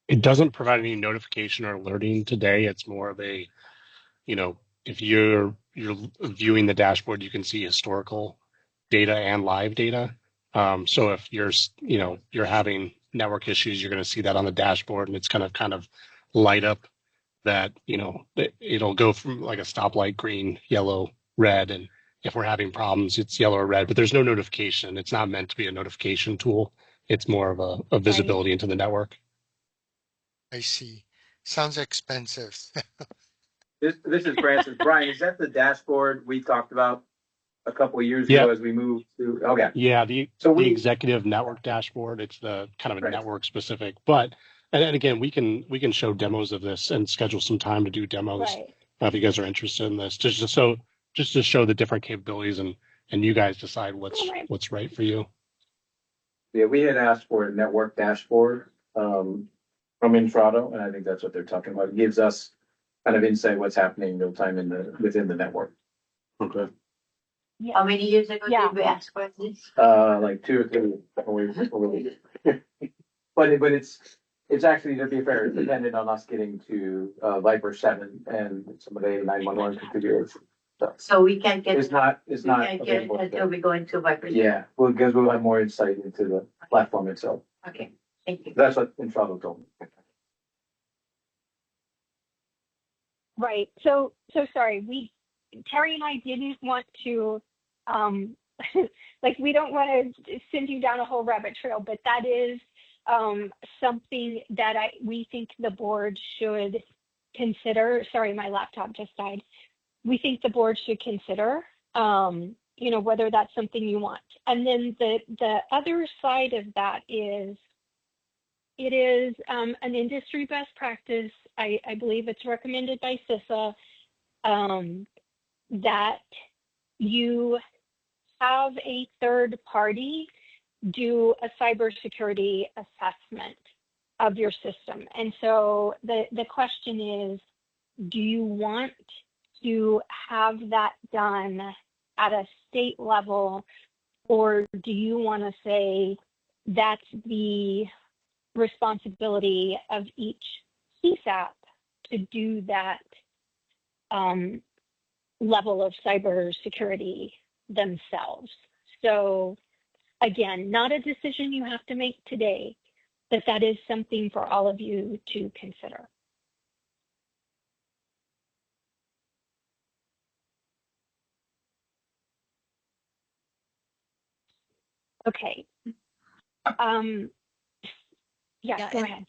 It doesn't provide any notification or alerting today. It's more of a, you know, if you're viewing the dashboard, you can see historical data and live data. So if you're having network issues, you're going to see that on the dashboard, and it's going to kind of light up that, it'll go from like a stoplight, green, yellow, red, and if we're having problems, it's yellow or red. But there's no notification. It's not meant to be a notification tool. It's more of a visibility into the network. I see. Sounds expensive. This is Francis. Brian, is that the dashboard we talked about a couple of years Yeah. ago as we moved to? Okay. Yeah, the executive network dashboard. It's the kind of a network specific, but and again, we can show demos of this and schedule some time to do demos if you guys are interested in this. Just to show the different capabilities and you guys decide what's right for you. Yeah, we had asked for a network dashboard from Intrado, and I think that's what they're talking about. It gives us kind of insight what's happening real time within the network. Okay. How many years ago did we ask for this? Like 2 or 3. But it's actually, to be fair, it's dependent on us getting to Viper 7 and some of the 911 configuration. So we can't get. It's not We can't get it available until today. we go into Viper. Yeah, well, because we'll have more insight into the platform itself. Okay, thank you. That's what Intrado told me. Right. So sorry. Terry and I didn't want to, we don't want to send you down a whole rabbit trail, but that is something that we think the board should consider. Sorry, my laptop just died. We think the board should consider, whether that's something you want. And then the other side of that is, it is an industry best practice. I believe it's recommended by CISA that you have a third party do a cybersecurity assessment of your system. And so the question is, do you want to have that done at a state level, or do you want to say that's the responsibility of each CSAP to do that level of cybersecurity themselves? So again, not a decision you have to make today, but that is something for all of you to consider. Okay. Yeah, go ahead.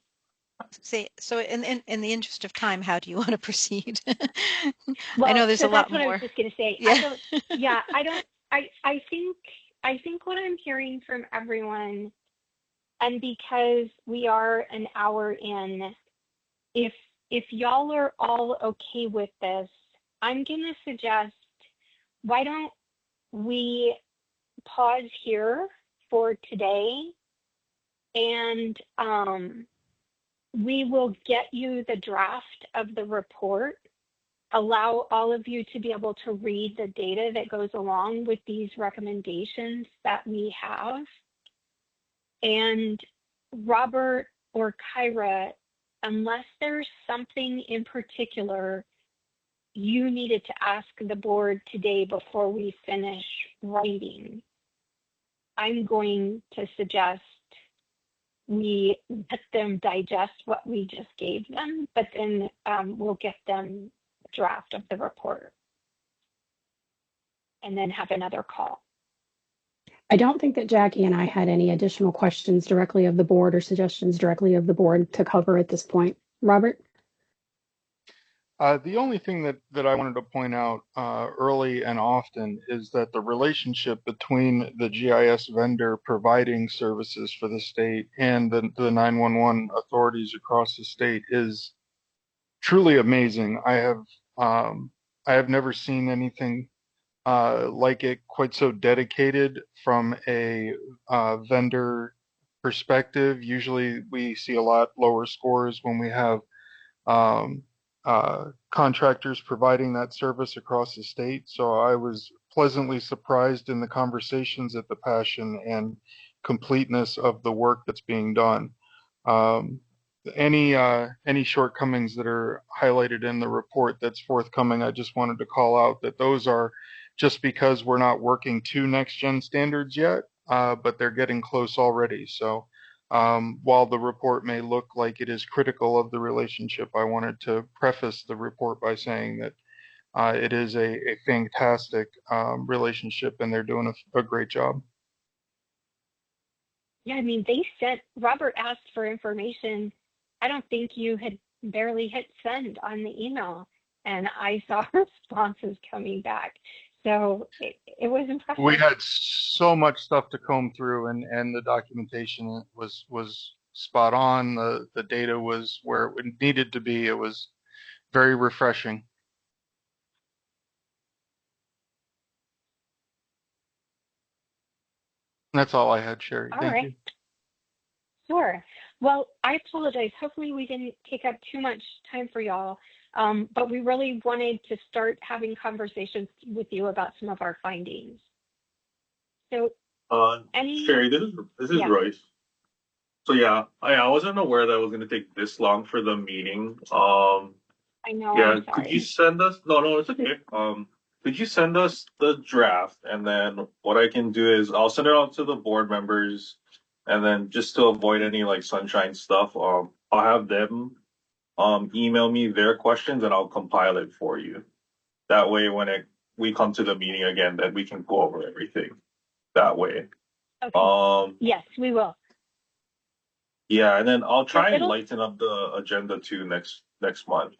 So in the interest of time, how do you want to proceed? Well, I know there's a lot that's what more. I was just going to say. Yeah. I think what I'm hearing from everyone, and because we are an hour in, if y'all are all okay with this, I'm going to suggest, why don't we pause here for today, and we will get you the draft of the report, allow all of you to be able to read the data that goes along with these recommendations that we have. And Robert or Kyra, unless there's something in particular you needed to ask the board today before we finish writing, I'm going to suggest we let them digest what we just gave them, but then we'll get them a draft of the report and then have another call. I don't think that Jackie and I had any additional questions directly of the board or suggestions directly of the board to cover at this point. Robert? The only thing that I wanted to point out early and often is that the relationship between the GIS vendor providing services for the state and the 911 authorities across the state is truly amazing. I have never seen anything like it, quite so dedicated from a vendor perspective. Usually we see a lot lower scores when we have contractors providing that service across the state. So I was pleasantly surprised in the conversations at the Passion and completeness of the work that's being done. Any shortcomings that are highlighted in the report that's forthcoming, I just wanted to call out that those are just because we're not working to next gen standards yet, but they're getting close already. So while the report may look like it is critical of the relationship, I wanted to preface the report by saying that it is a fantastic relationship and they're doing a great job. Yeah, I mean, Robert asked for information. I don't think you had barely hit send on the email, and I saw responses coming back. So it was impressive. We had so much stuff to comb through, and the documentation was spot on. The data was where it needed to be. It was very refreshing. That's all I had, Sherry. All Thank right. you. Sure. Well, I apologize. Hopefully we didn't take up too much time for y'all, but we really wanted to start having conversations with you about some of our findings. So, Sherry, this is Royce. So yeah, I wasn't aware that it was going to take this long for the meeting. I know. Yeah, I'm sorry. could you send us? No, it's okay. Could you send us the draft, and then what I can do is I'll send it out to the board members, and then just to avoid any like sunshine stuff, I'll have them email me their questions, and I'll compile it for you. That way, when we come to the meeting again, that we can go over everything. That way. Okay. Yes, we will. Yeah, and then I'll try and lighten up the agenda too next month.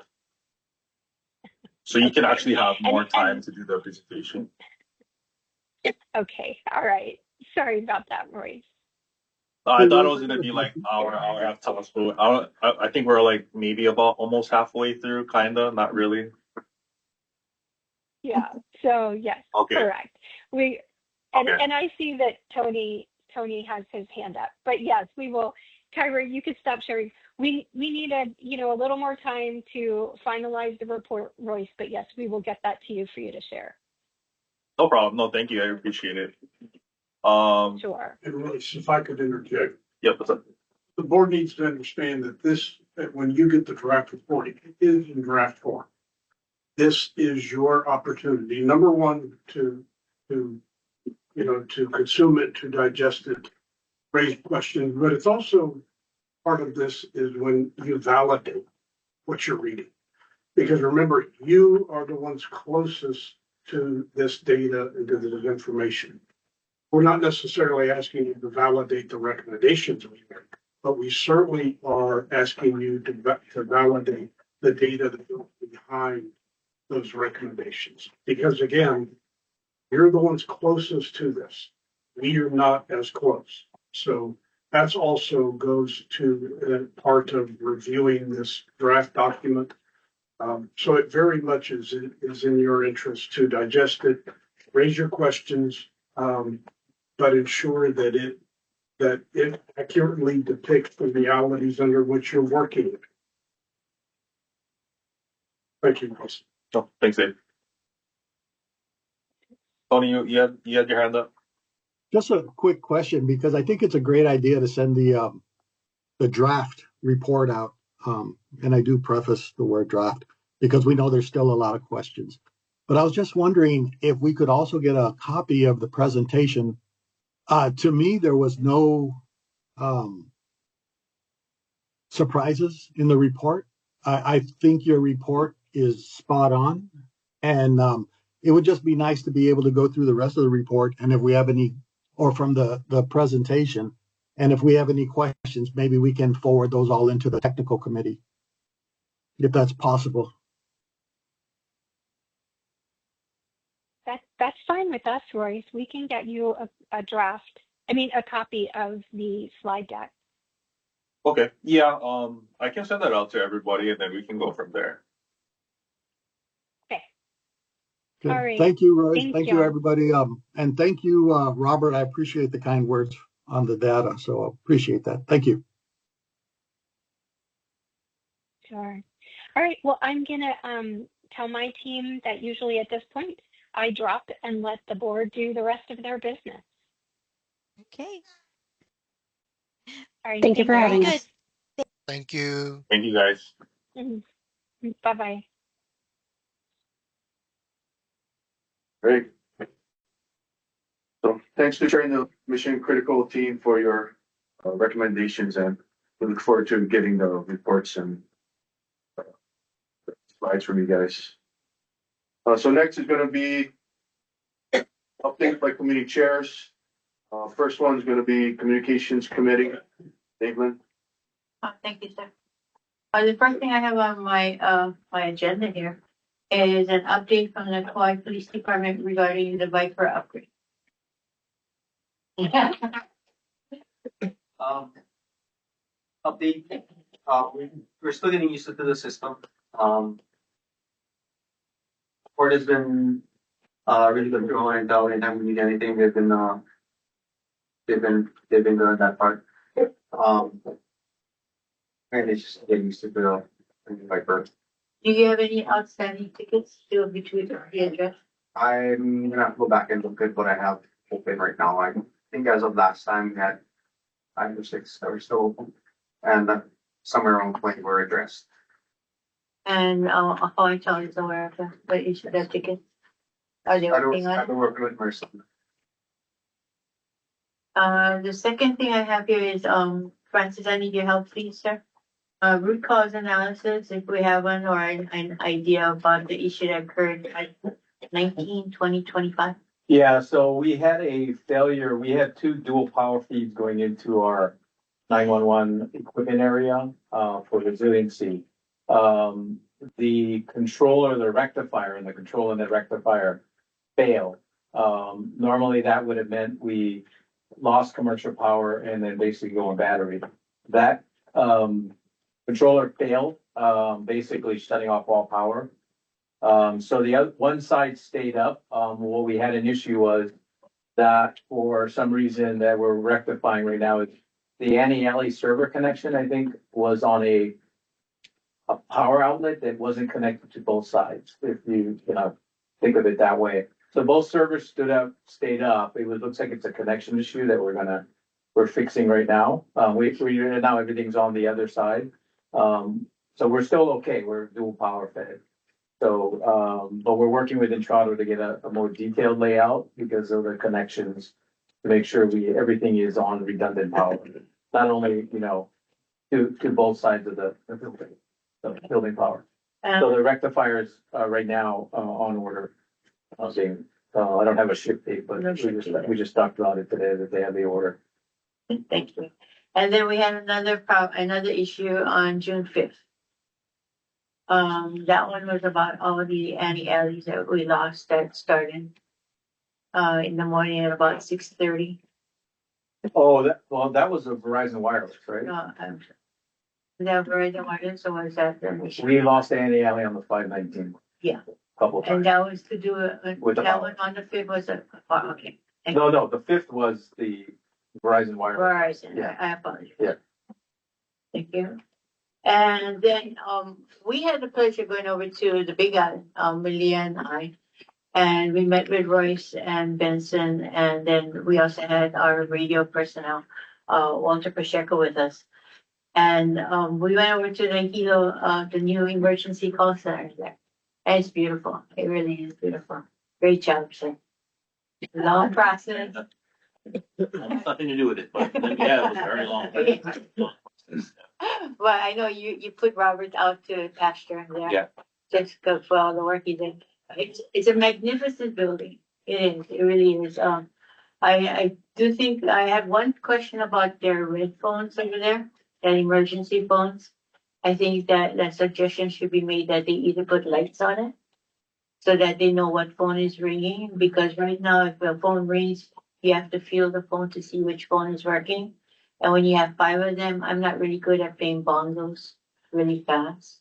So you can actually have more time to do the presentation. Okay. All right. Sorry about that, Royce. I thought it was going to be like hour and a half tops, but I think we're like maybe about almost halfway through, kind of, not really. Yeah. So yes, correct. And I see that Tony has his hand up, but yes, we will. Kyra, you could stop sharing. We need a little more time to finalize the report, Royce, but yes, we will get that to you for you to share. No problem. No, thank you. I appreciate it. Sure. And Royce, if I could interject. Yep, what's up? The board needs to understand that when you get the draft report, it is in draft form. This is your opportunity, number one, to consume it, to digest it, raise questions, but it's also part of this is when you validate what you're reading. Because remember, you are the ones closest to this data and to this information. We're not necessarily asking you to validate the recommendations we make, but we certainly are asking you to validate the data that goes behind those recommendations. Because again, you're the ones closest to this. We are not as close. So that's also goes to part of reviewing this draft document. So it very much is in your interest to digest it, raise your questions, but ensure that it accurately depicts the realities under which you're working. Thank you, Chris. Oh, thanks, Dave. Tony, you had your hand up. Just a quick question, because I think it's a great idea to send the draft report out. And I do preface the word draft because we know there's still a lot of questions. But I was just wondering if we could also get a copy of the presentation. To me, there was no surprises in the report. I think your report is spot on. And it would just be nice to be able to go through the rest of the report. And if we have any, or from the presentation, and if we have any questions, maybe we can forward those all into the technical committee, if that's possible. That's fine with us, Royce. We can get you a copy of the slide deck. Okay. Yeah. I can send that out to everybody, and then we can go from there. Okay. Good. All right. Thank you, Royce. Thank Thank you. you, everybody. And thank you, Robert. I appreciate the kind words on the data. So I appreciate that. Thank you. Sure. All right. Well, I'm going to tell my team that usually at this point I drop and let the board do the rest of their business. Okay. All right, Thank you for Very having good. us. Thank you. Thank you, guys. Bye-bye. Great. So thanks to sharing the mission critical team for your recommendations, and we look forward to getting the reports and slides from you guys. So next is going to be updates by committee chairs. First one is going to be Communications Committee. David. Thank you, sir. The first thing I have on my agenda here is an update from the Kauai Police Department regarding the Viper upgrade. Update, we're still getting used to the system. Board has been, really good going out anytime we need anything, they've been doing that part. And it's just getting used to the Viper. Do you have any outstanding tickets still between the address? I'm gonna go back and look at what I have open right now. I think as of last time, we had 5 or 6 that were still open, and somewhere around 20 were addressed. And Hawaii Town is aware of the issue, that ticket. Are they working on I've it? been working with Mercy. The second thing I have here is, Francis, I need your help, please, sir. Root cause analysis, if we have one, or an idea about the issue that occurred at 19/20/25. Yeah, so we had a failure. We had 2 dual power feeds going into our 911 equipment area for resiliency. The controller, the rectifier, and the controller and the rectifier failed. Normally that would have meant we lost commercial power and then basically go on battery. That controller failed, basically shutting off all power. So the other one side stayed up. What we had an issue was that for some reason that we're rectifying right now is the Annie Alley server connection, I think, was on a power outlet that wasn't connected to both sides, if you think of it that way. So both servers stayed up. It looks like it's a connection issue that we're fixing right now. Now everything's on the other side. So we're still okay. We're dual power fed. So, but we're working with Intrado to get a more detailed layout because of the connections to make sure everything is on redundant power. Not only, to both sides of the building power. So the rectifier is right now on order. I don't have a ship date, but we just talked about it today that they have the order. Thank you. And then we had another issue on June 5th. That one was about all the Annie Alleys that we lost that started in the morning at about 6:30. Oh, that was a Verizon Wireless, right? That Verizon Wireless, or was that the issue? We lost Annie Alley on the 519. Yeah. Couple of times. And that was to do With the that power. one on the 5th was okay. No, the 5th was the Verizon Wireless. Verizon, Yeah. I apologize. Yeah. Thank you. And then we had the pleasure of going over to the Big Island, Malia and I, and we met with Royce and Benson, and then we also had our radio personnel, Walter Pacheco, with us. And we went over to the Hilo, the new emergency call center there. And it's beautiful. It really is beautiful. Great job, sir. Long process. Nothing to do with it, but yeah, it was very long. Well, I know you put Robert out to pasture him there. Yeah. Just for all the work he did. It's a magnificent building. It is. It really is. I do think I have one question about their red phones over there, their emergency phones. I think that suggestion should be made that they either put lights on it so that they know what phone is ringing. Because right now, if a phone rings, you have to feel the phone to see which phone is working. And when you have 5 of them, I'm not really good at playing bongos really fast,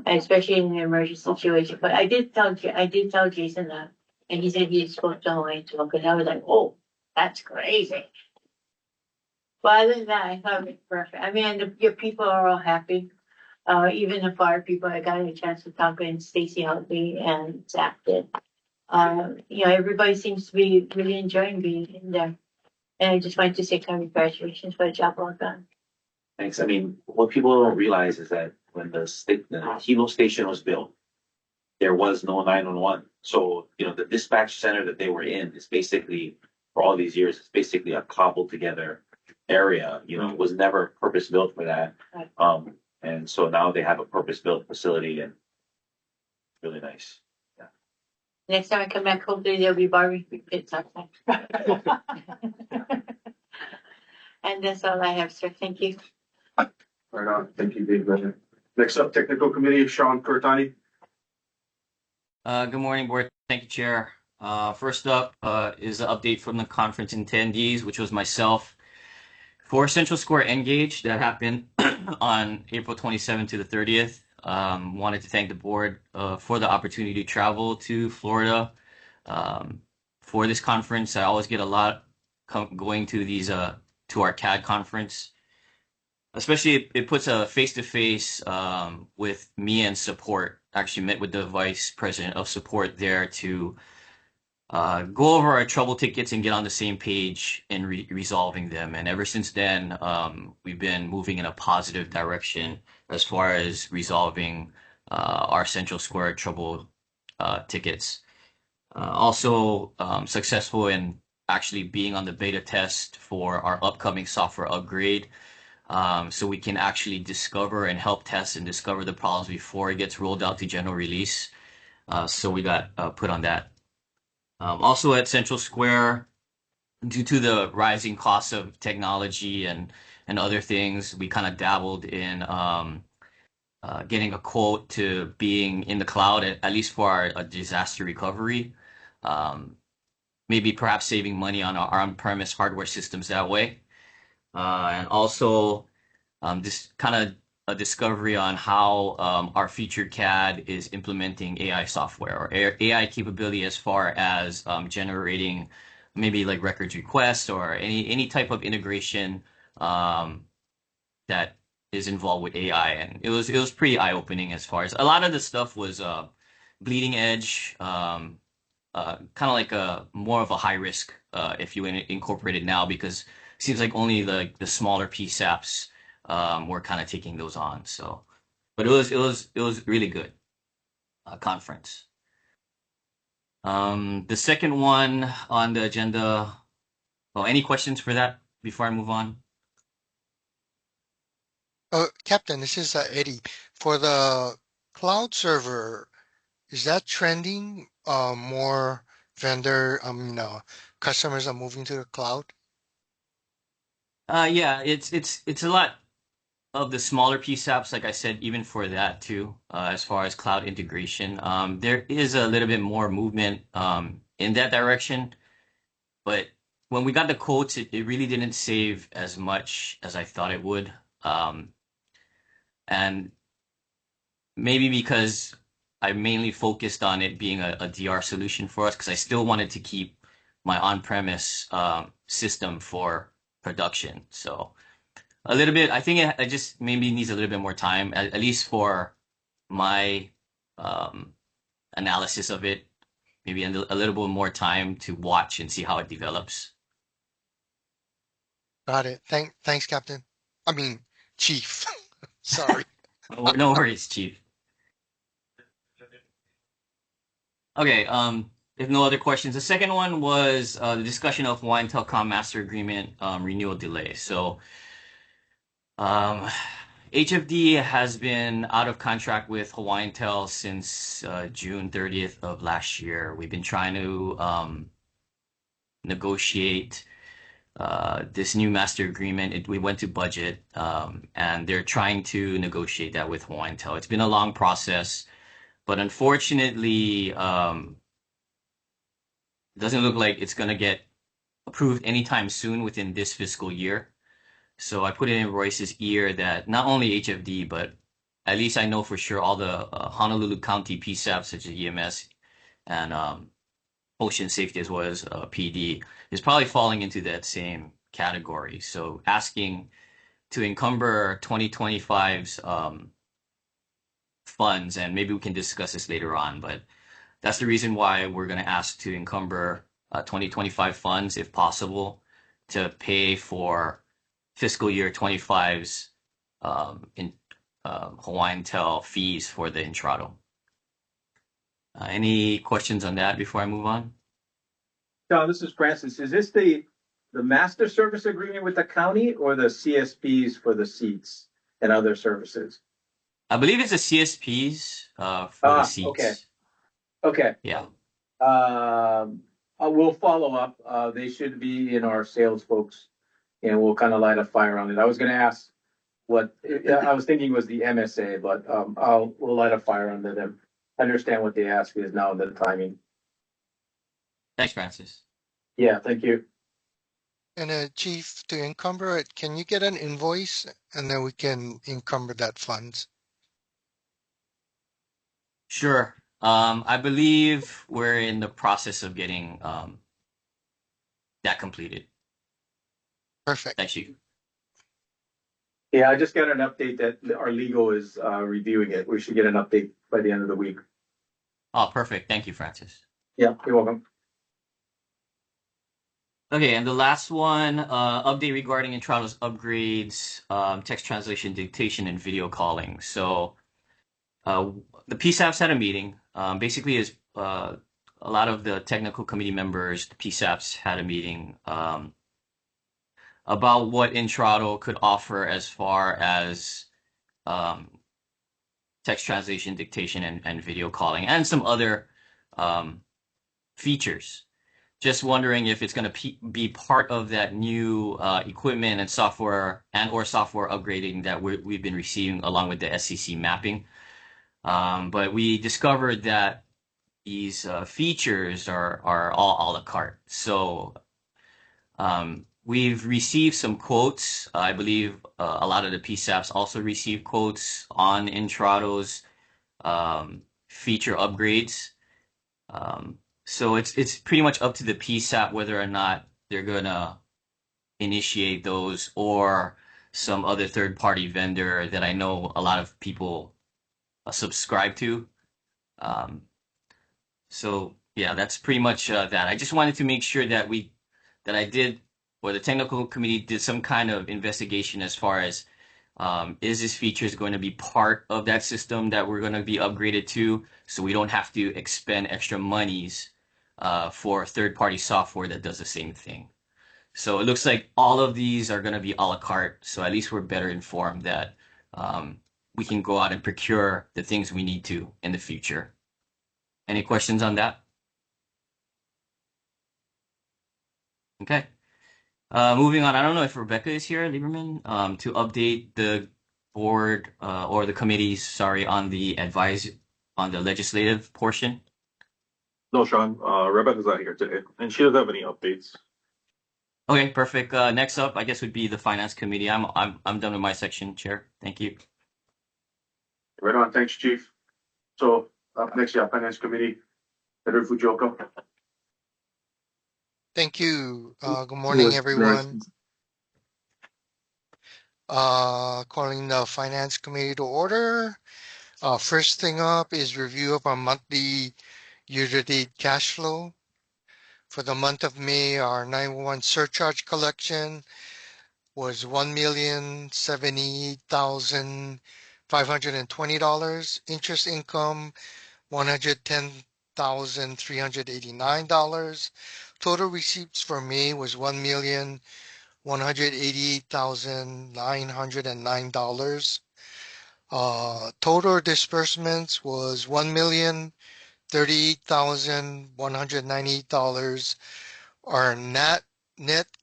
especially in an emergency situation. But I did tell Jason that, and he said he spoke to Hawaii too, because I was like, oh, that's crazy. But other than that, I thought it was perfect. I mean, your people are all happy. Even the fire people, I got a chance to talk with Stacy Huntley and Zach did. everybody seems to be really enjoying being in there. And I just wanted to say congratulations for the job well done. Thanks. I mean, what people don't realize is that when the Hilo station was built, there was no 911. So, the dispatch center that they were in is basically, for all these years, it's basically a cobbled together area. It was never purpose built for that. Right. And so now they have a purpose built facility and really nice. Yeah. Next time I come back, hopefully there'll be barbecue pits outside. And that's all I have, sir. Thank you. Right on. Thank you, Dave. Next up, Technical Committee, Sean Kurtani. Good morning, board. Thank you, Chair. First up is an update from the conference attendees, which was myself, for Central Square Engage that happened on April 27th to the 30th. Wanted to thank the board for the opportunity to travel to Florida for this conference. I always get a lot going to these to our CAD conference. Especially, it puts a face-to-face with me and support. Actually met with the vice president of support there to go over our trouble tickets and get on the same page in resolving them. And ever since then, we've been moving in a positive direction as far as resolving our Central Square trouble tickets. Also successful in actually being on the beta test for our upcoming software upgrade. So we can actually discover and help test and discover the problems before it gets rolled out to general release. So we got put on that. Also at Central Square, due to the rising costs of technology and other things, we kind of dabbled in getting a quote to being in the cloud, at least for our disaster recovery. Maybe perhaps saving money on our on-premise hardware systems that way. And also this kind of a discovery on how our featured CAD is implementing AI software or AI capability as far as generating maybe like records requests or any type of integration that is involved with AI. And it was pretty eye-opening as far as a lot of the stuff was bleeding edge, kind of like a more of a high risk if you incorporate it now, because it seems like only the smaller PSAPs we're kind of taking those on. So, but it was really good conference. The second one on the agenda. Oh, any questions for that before I move on? Captain, this is Eddie. For the cloud server, is that trending? More customers are moving to the cloud? Yeah, it's a lot of the smaller PSAPs, like I said, even for that too, as far as cloud integration. There is a little bit more movement in that direction, but when we got the quotes, it really didn't save as much as I thought it would. And maybe because I mainly focused on it being a DR solution for us, because I still wanted to keep my on-premise system for production. So a little bit, I think it just maybe needs a little bit more time, at least for my analysis of it, maybe a little bit more time to watch and see how it develops. Got it. Thanks, Captain. I mean, Chief. Sorry. No worries, Chief. Okay, if no other questions, the second one was the discussion of Hawaiian Telecom Master Agreement renewal delay. So HFD has been out of contract with Hawaiian Tel since June 30th of last year. We've been trying to negotiate this new master agreement. We went to budget, and they're trying to negotiate that with Hawaiian Tel. It's been a long process, but unfortunately, it doesn't look like it's going to get approved anytime soon within this fiscal year. So I put it in Royce's ear that not only HFD, but at least I know for sure all the Honolulu County PSAPs, such as EMS and Ocean Safety as well as PD, is probably falling into that same category. So asking to encumber 2025's funds, and maybe we can discuss this later on, but that's the reason why we're going to ask to encumber 2025 funds, if possible, to pay for fiscal year 25's in Hawaiian Tel fees for the Intrado. Any questions on that before I move on? John, this is Francis. Is this the master service agreement with the county or the CSPs for the seats and other services? I believe it's the CSPs for the seats. Okay. Okay. Yeah. We'll follow up. They should be in our sales folks, and we'll kind of light a fire on it. I was going to ask what I was thinking was the MSA, but we'll light a fire under them. I understand what they ask is now the timing. Thanks, Francis. Yeah, thank you. And Chief, to encumber it, can you get an invoice and then we can encumber that funds? Sure. I believe we're in the process of getting that completed. Perfect. Thank you. Yeah, I just got an update that our legal is reviewing it. We should get an update by the end of the week. Oh, perfect. Thank you, Francis. Yeah, you're welcome. Okay, and the last one, update regarding Intrado's upgrades, text translation, dictation, and video calling. So the PSAPs had a meeting. Basically, is a lot of the technical committee members, the PSAPs had a meeting about what Intrado could offer as far as text translation, dictation, and video calling, and some other features. Just wondering if it's going to be part of that new equipment and software or software upgrading that we've been receiving along with the SCC mapping. But we discovered that these features are all a la carte. So we've received some quotes. I believe a lot of the PSAPs also received quotes on Intrado's feature upgrades. So it's pretty much up to the PSAP whether or not they're gonna initiate those or some other third-party vendor that I know a lot of people subscribe to. So yeah, that's pretty much that. I just wanted to make sure that the technical committee did some kind of investigation as far as is this feature going to be part of that system that we're going to be upgraded to, so we don't have to expend extra monies for third-party software that does the same thing. So it looks like all of these are going to be a la carte, so at least we're better informed that we can go out and procure the things we need to in the future. Any questions on that? Okay. Moving on, I don't know if Rebecca is here, Lieberman, to update the board or the committees, on the legislative portion. No, Sean. Rebecca's not here today, and she doesn't have any updates. Okay, perfect. Next up, I guess would be the finance committee. I'm done with my section, Chair. Thank you. Right on. Thanks, Chief. So up next, finance committee, Senator Fujioka. Thank you. Good morning, everyone. Calling the Finance Committee to order. First thing up is review of our monthly year-to-date cash flow. For the month of May, our 911 surcharge collection was $1,078,520. Interest income, $110,389. Total receipts for May was $1,188,909. Total disbursements was $1,038,198. Our net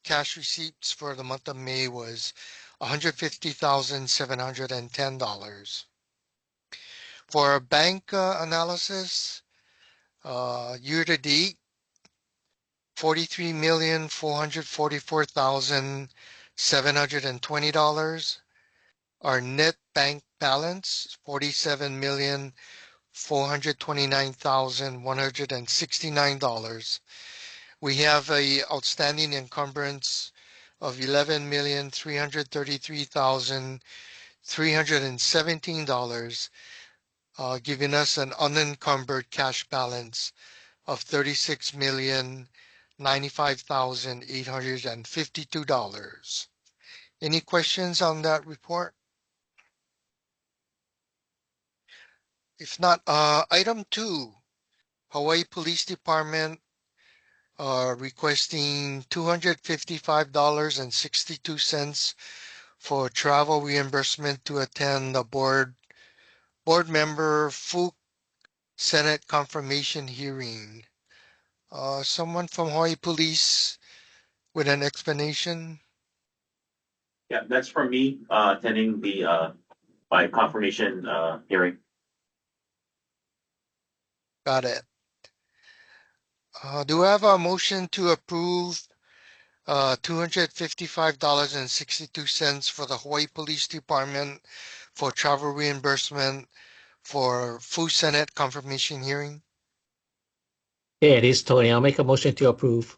cash receipts for the month of May was $150,710. For our bank analysis, year to date, $43,444,720. Our net bank balance, $47,429,169. We have a outstanding encumbrance of $11,333,317. giving us an unencumbered cash balance of $36,095,852. Any questions on that report? If not, item 2, Hawaii Police Department requesting $255.62 for travel reimbursement to attend the board member full Senate confirmation hearing. Someone from Hawaii Police with an explanation? Yeah, that's for me, attending the, my confirmation, hearing. Got it. Do I have a motion to approve $255.62 for the Hawaii Police Department for travel reimbursement for full Senate confirmation hearing? Yeah, it is Tony. I'll make a motion to approve.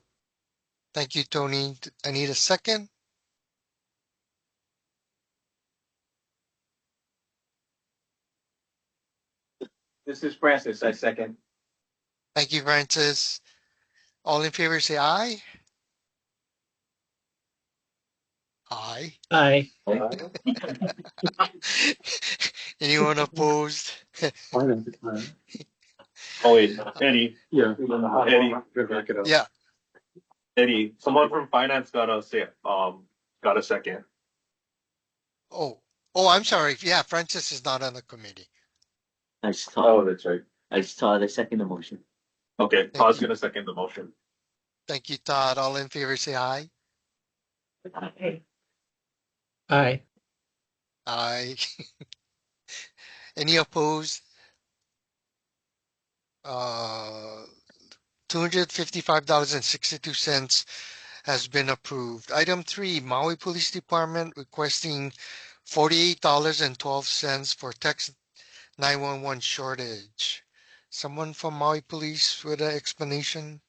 Thank you, Tony. I need a second. This is Francis, I second. Thank you, Francis. All in favor, say aye. Aye. Aye. Anyone opposed? Oh wait, Eddie. Yeah. Eddie. Yeah. Eddie, someone from finance got a second. Oh, I'm sorry. Yeah, Francis is not on the committee. I saw, Oh, that's right. I saw the second motion. Okay, Todd's gonna second the motion. Thank you, Todd. All in favor, say aye. Aye. Aye. Any opposed? $255.62 has been approved. Item 3, Maui Police Department requesting $48.12 for text 911 shortage. Someone from Maui Police with an explanation?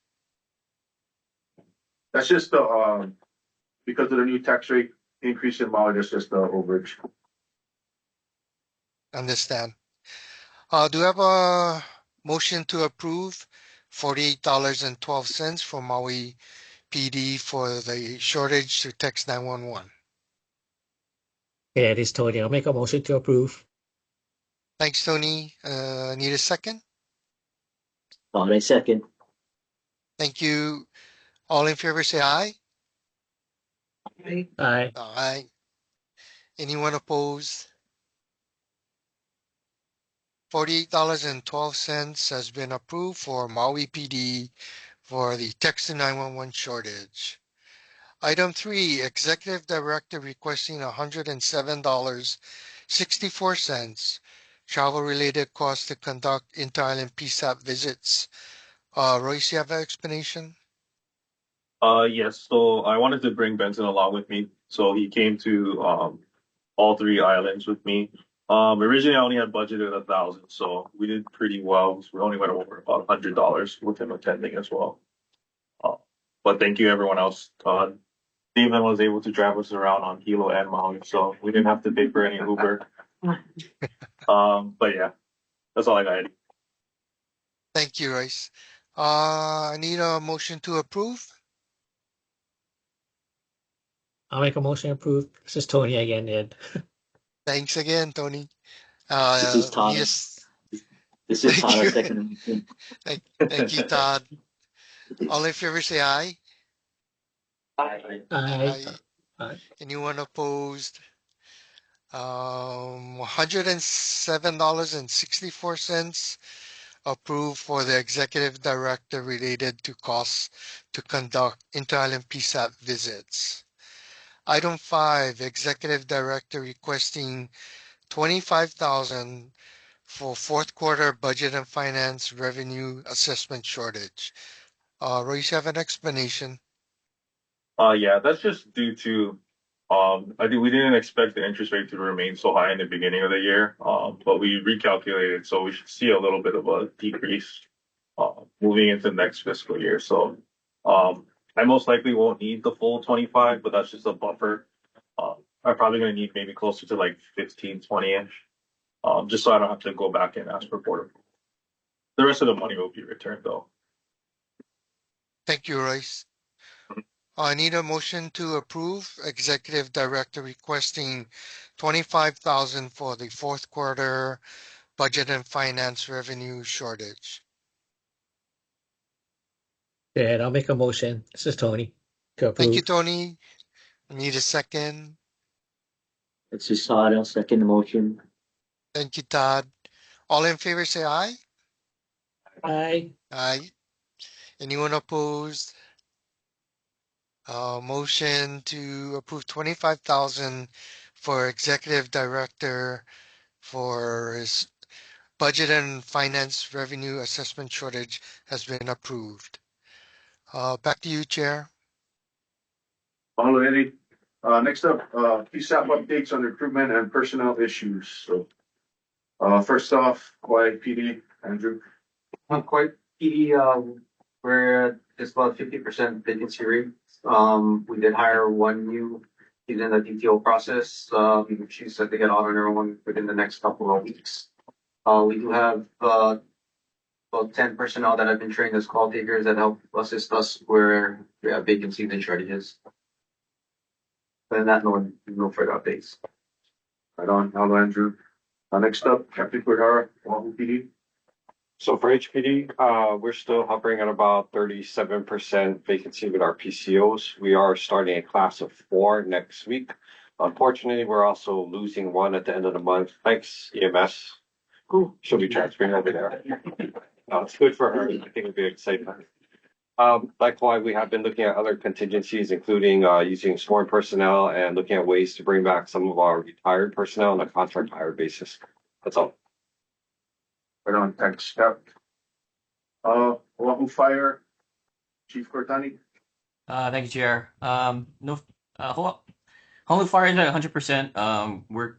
That's just the, because of the new tax rate increase in Maui, that's just the overage. Understand. Do you have a motion to approve $48.12 for Maui PD for the shortage to text 911? Yeah, it is Tony. I'll make a motion to approve. Thanks, Tony. Need a second? I second. Thank you. All in favor, say aye. Aye. Aye. Anyone opposed? $48.12 has been approved for Maui PD for the text to 911 shortage. Item 3, Executive Director requesting $107.64 travel-related costs to conduct inter-island PSAP visits. Royce, you have an explanation? Yes, so I wanted to bring Benson along with me. So he came to all 3 islands with me. Originally I only had budgeted 1,000, so we did pretty well. We only went over about $100 with him attending as well. But thank you everyone else. Stephen was able to drive us around on Hilo and Maui, so we didn't have to pay for any Uber. But yeah, that's all I got. Eddie. Thank you, Royce. I need a motion to approve. I'll make a motion to approve. This is Tony again, Ed. Thanks again, Tony. This is Todd. Yes. This is Thank Todd, you. second. Thank you, Todd. All in favor, say aye. Aye. Aye. Anyone opposed? $107.64 approved for the executive director related to costs to conduct inter-island PSAP visits. Item 5, executive director requesting $25,000 for fourth quarter budget and finance revenue assessment shortage. Royce, you have an explanation? Yeah, that's just due to we didn't expect the interest rate to remain so high in the beginning of the year. But we recalculated, so we should see a little bit of a decrease moving into next fiscal year. So I most likely won't need the full 25, but that's just a buffer. I'm probably gonna need maybe closer to like 15, 20-ish. just so I don't have to go back and ask for board approval. The rest of the money will be returned though. Thank you, Royce. I need a motion to approve Executive Director requesting 25,000 for the fourth quarter budget and finance revenue shortage. Yeah, I'll make a motion. This is Tony to Thank you, approve. Tony. I need a second. This is Todd. I'll second the motion. Thank you, Todd. All in favor, say aye. Aye. Aye. Anyone opposed? Motion to approve 25,000 for Executive Director for his budget and finance revenue assessment shortage has been approved. Back to you, Chair. Mahalo, Eddie. Next up, PSAP updates on recruitment and personnel issues. So, first off, Kauai PD, Andrew. Quite PD, we're at just about 50% vacancy rate. We did hire one new, she's in the DTO process. She said to get on her own within the next couple of weeks. We do have about 10 personnel that have been trained as call takers that help assist us where we have vacancies and shortages. Other than that, no further updates. Right on. Hello, Andrew. Next up, Captain Kuhara, Oahu PD. So for HPD, we're still hovering at about 37% vacancy with our PCOs. We are starting a class of 4 next week. Unfortunately, we're also losing one at the end of the month. Thanks, EMS. She'll be transferring over there. It's good for her. I think it'll be exciting. Likewise, we have been looking at other contingencies, including using sworn personnel and looking at ways to bring back some of our retired personnel on a contract hire basis. That's all. Right on. Thanks, Cap. Oahu Fire, Chief Cortani. Thank you, Chair. No, Honolulu Fire is at 100%. We're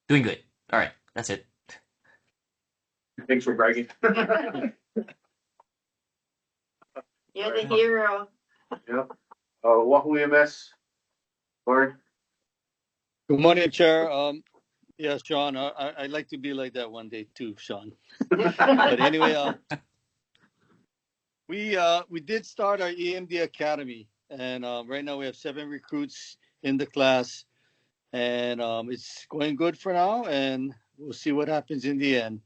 doing good. All right, that's it. Thanks for bragging. You're the hero. Yeah. Oahu EMS, Lauren. Good morning, Chair. Yes, Sean, I'd like to be like that one day too, Sean. But anyway, we did start our EMD Academy, and right now we have 7 recruits in the class, and it's going good for now, and we'll see what happens in the end.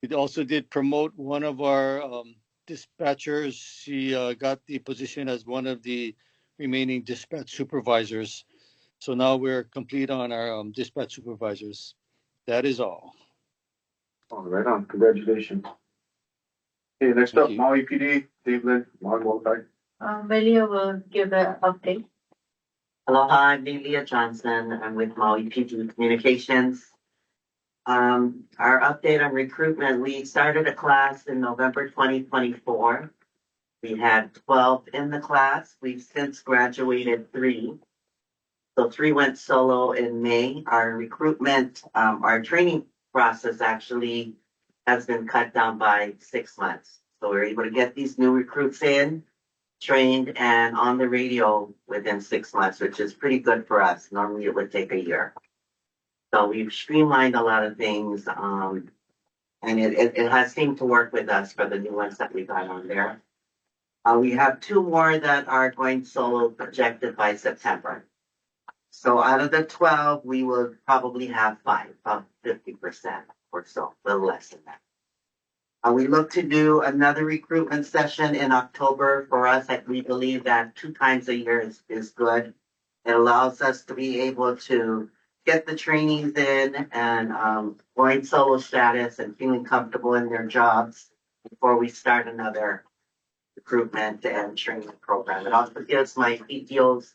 We also did promote one of our dispatchers. She got the position as one of the remaining dispatch supervisors. So now we're complete on our dispatch supervisors. That is all. All right on. Congratulations. Okay, next up, Maui PD, Dave Lynn, Maui Molokai. Melia will give an update. Aloha, I'm Leah Johnson. I'm with Maui PD Communications. Our update on recruitment, we started a class in November 2024. We had 12 in the class. We've since graduated 3. So 3 went solo in May. Our recruitment, our training process actually has been cut down by 6 months. So we're able to get these new recruits in, trained, and on the radio within 6 months, which is pretty good for us. Normally it would take a year. So we've streamlined a lot of things, and it has seemed to work with us for the new ones that we got on there. We have 2 more that are going solo projected by September. So out of the 12, we will probably have 5, about 50% or so, a little less than that. We look to do another recruitment session in October. For us, we believe that 2 times a year is good. It allows us to be able to get the trainees in and going solo status and feeling comfortable in their jobs before we start another recruitment and training program. It also gives my PTOs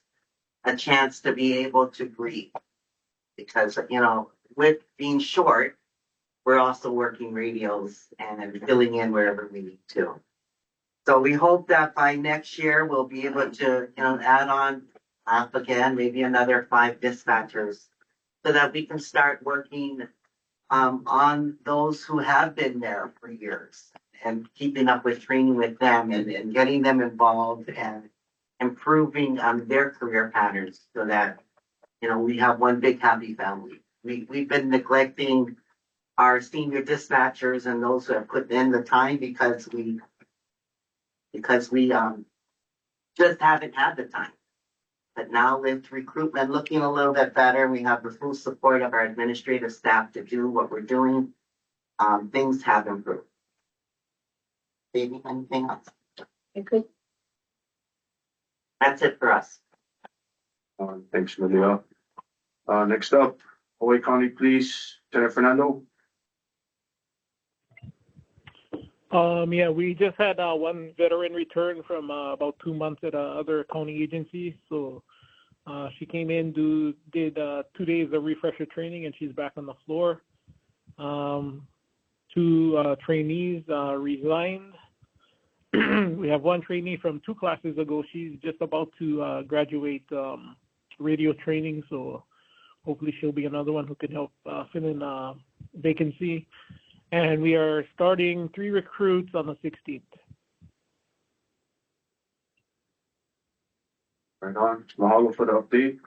a chance to be able to breathe because, with being short, we're also working radios and filling in wherever we need to. So we hope that by next year, we'll be able to, add on up again, maybe another 5 dispatchers so that we can start working on those who have been there for years and keeping up with training with them and getting them involved and improving their career patterns so that, we have one big happy family. we've been neglecting our senior dispatchers and those who have put in the time because we just haven't had the time. But now with recruitment looking a little bit better, we have the full support of our administrative staff to do what we're doing. Things have improved. Baby, anything else? Okay. That's it for us. Thanks, Malia. Next up, Hawaii County Police, Lieutenant Fernando. Yeah, we just had one veteran return from about 2 months at other county agency. So she came in, did 2 days of refresher training, and she's back on the floor. 2 trainees resigned. We have 1 trainee from 2 classes ago. She's just about to graduate radio training. So hopefully she'll be another one who can help fill in a vacancy. And we are starting 3 recruits on the 16th. Right on. Mahalo for the update.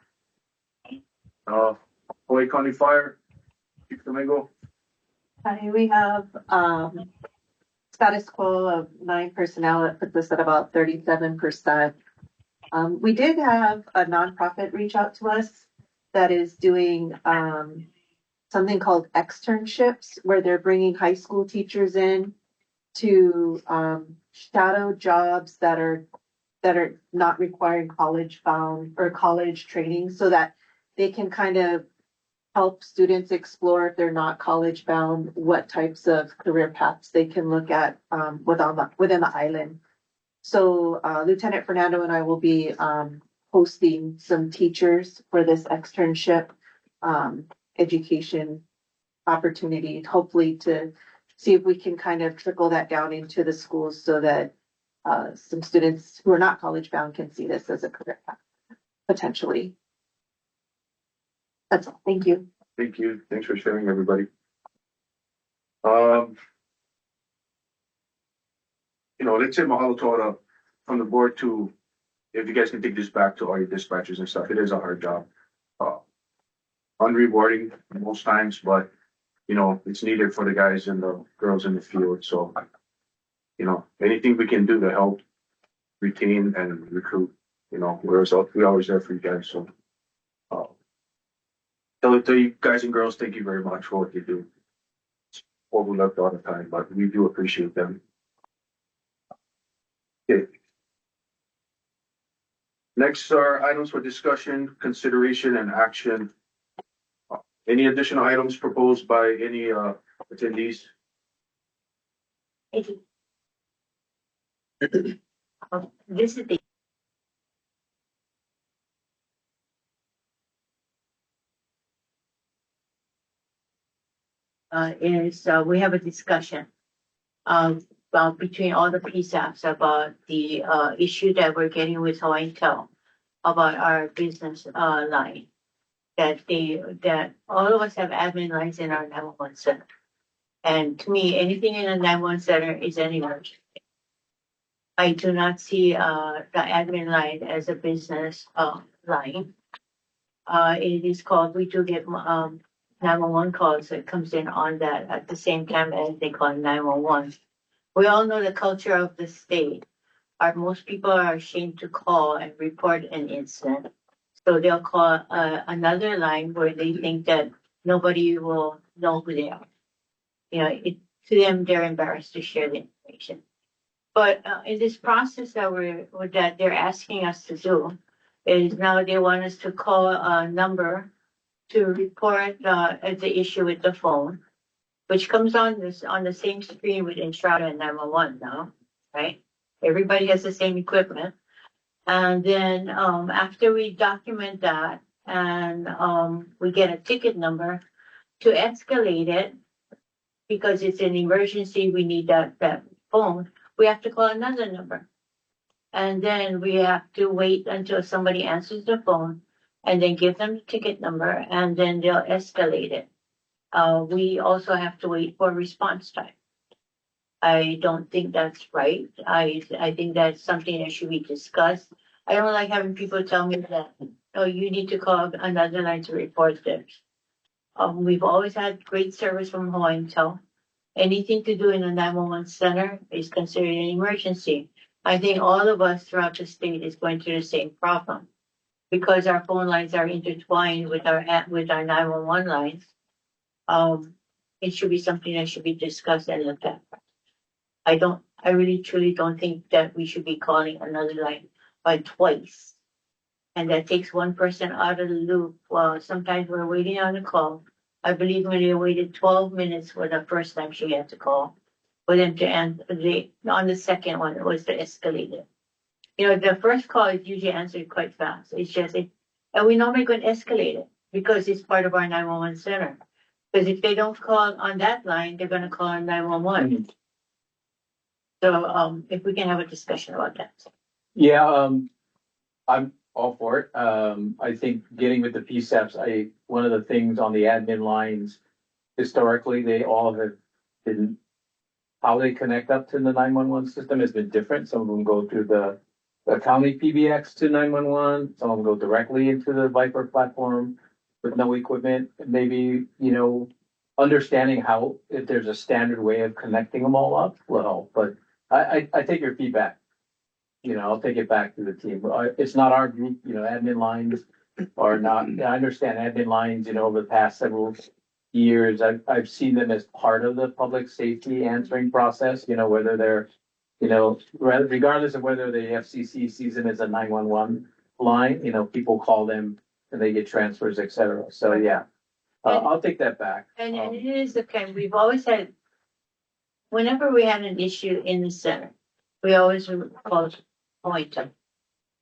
Hawaii County Fire, Chief Domingo. Hi, we have status quo of 9 personnel. That puts us at about 37%. We did have a nonprofit reach out to us that is doing something called externships, where they're bringing high school teachers in to shadow jobs that are not requiring college bound or college training, so that they can kind of help students explore, if they're not college bound, what types of career paths they can look at within the island. So Lieutenant Fernando and I will be hosting some teachers for this externship education opportunity, hopefully to see if we can kind of trickle that down into the schools so that some students who are not college bound can see this as a career path, potentially. That's all. Thank you. Thank you. Thanks for sharing, everybody. Let's say mahalo to from the board to, if you guys can take this back to all your dispatchers and stuff, it is a hard job. Unrewarding most times, but it's needed for the guys and the girls in the field. So, anything we can do to help retain and recruit, we're always there for you guys. So, tell you guys and girls, thank you very much for what you do. It's overlooked all the time, but we do appreciate them. Okay. Next are items for discussion, consideration, and action. Any additional items proposed by any attendees? This is the we have a discussion between all the PSAPs about the issue that we're getting with Hawaii Tel about our business line. That all of us have admin lines in our 911 center. And to me, anything in a 911 center is an emergency. I do not see the admin line as a business line. It is called, we do get 911 calls that comes in on that at the same time as they call 911. We all know the culture of the state. Most people are ashamed to call and report an incident. So they'll call another line where they think that nobody will know who they are. To them, they're embarrassed to share the information. But in this process that they're asking us to do, is now they want us to call a number to report the issue with the phone, which comes on the same screen with Entrada and 911 now, right? Everybody has the same equipment. And then after we document that and we get a ticket number to escalate it, because it's an emergency, we need that phone, we have to call another number. And then we have to wait until somebody answers the phone and then give them the ticket number, and then they'll escalate it. We also have to wait for response time. I don't think that's right. I think that's something that should be discussed. I don't like having people tell me that, oh, you need to call another line to report this. We've always had great service from Hawaiian Tel. Anything to do in the 911 center is considered an emergency. I think all of us throughout the state is going through the same problem because our phone lines are intertwined with our 911 lines. It should be something that should be discussed and looked at. I really truly don't think that we should be calling another line by twice. And that takes one person out of the loop. Well, sometimes we're waiting on a call. I believe when they waited 12 minutes for the first time she had to call for them to answer. On the second one, it was the escalator. You know, the first call is usually answered quite fast. It's just, and we normally go and escalate it because it's part of our 911 center. Because if they don't call on that line, they're going to call on 911. So if we can have a discussion about that. Yeah, I'm all for it. I think getting with the PSAPs, one of the things on the admin lines, historically, they all have been, how they connect up to the 911 system has been different. Some of them go through the county PBX to 911. Some of them go directly into the Viper platform with no equipment. Maybe, understanding how, if there's a standard way of connecting them all up will help. But I take your feedback. I'll take it back to the team. It's not our group, admin lines are not, I understand admin lines, over the past several years, I've seen them as part of the public safety answering process, whether they're, regardless of whether the FCC sees them as a 911 line, people call them and they get transfers, et cetera. So, yeah, I'll take that back. And it is the kind, we've always had, whenever we had an issue in the center, we always called Hawaiian Tel,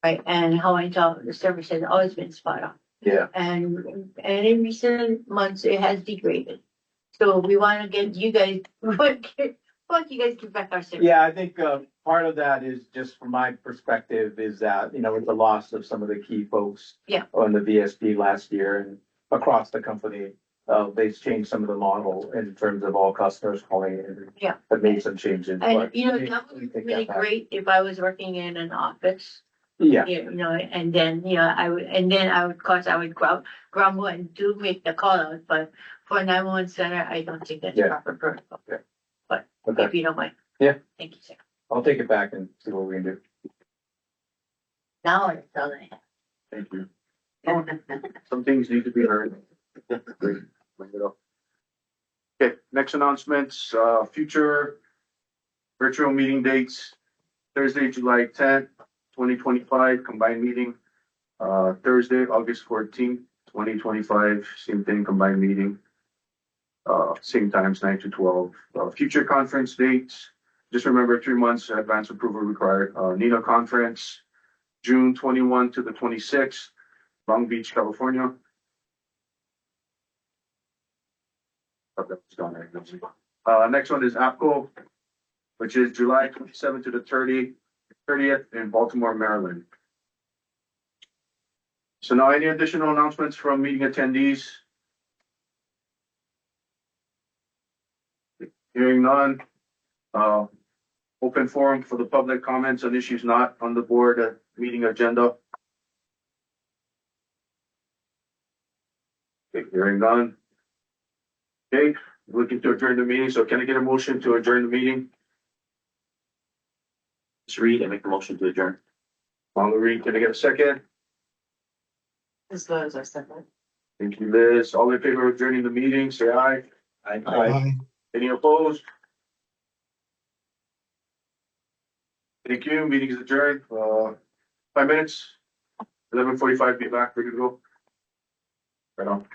right? And Hawaiian Tel, the service has always been spot on. Yeah. And in recent months, it has degraded. So we want to get you guys, we want you guys to get back our service. Yeah, I think part of that is just from my perspective is that, with the loss of some of the key folks on the VSP last year and across the company, they've changed some of the model in terms of all customers calling in. Yeah. Have made some changes. And but that would be really great if I was working in an office. Yeah. And then I would grumble and do make the call out, but for a 911 center, I don't think that's proper protocol. Yeah. But Okay. if you don't mind. Yeah. Thank you, sir. I'll take it back and see what we can do. Now it's all I have. Thank you. Some things need to be heard. Great. Bring it up. Okay, next announcements, future virtual meeting dates, Thursday, July 10th, 2025, combined meeting. Thursday, August 14th, 2025, same thing, combined meeting. Same times, 9 to 12. Future conference dates, just remember 3 months advance approval required. NINA conference, June 21 to the 26th, Long Beach, California. Next one is APCO, which is July 27th to the 30th in Baltimore, Maryland. So now any additional announcements from meeting attendees? Hearing none. Open forum for the public comments on issues not on the board meeting agenda. Okay, hearing none. Okay, looking to adjourn the meeting. So can I get a motion to adjourn the meeting? Just read and make the motion to adjourn. Reed, can I get a second? As low as I said that. Thank you, Liz. All in favor of adjourning the meeting, say aye. Aye. Any opposed? Thank you. Meeting is adjourned. 5 minutes. 11:45. Be back. Ready to go. Right on.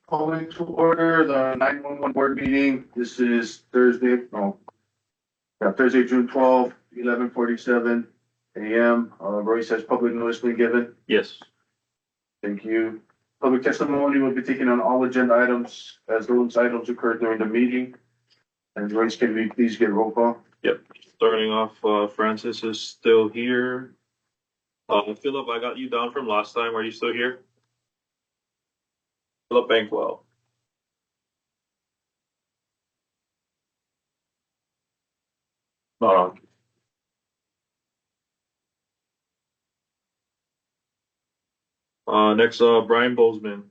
Calling to order the 911 board meeting. This is Thursday, Thursday, June 12th, 11:47 a.m. Royce, has public notice been given? Yes. Thank you. Public testimony will be taken on all agenda items as those items occurred during the meeting. And Royce, can we please get roll call? Yep. Starting off, Francis is still here. Philip, I got you down from last time. Are you still here? Philip Bankwell. Not on. Next, Brian Bozeman.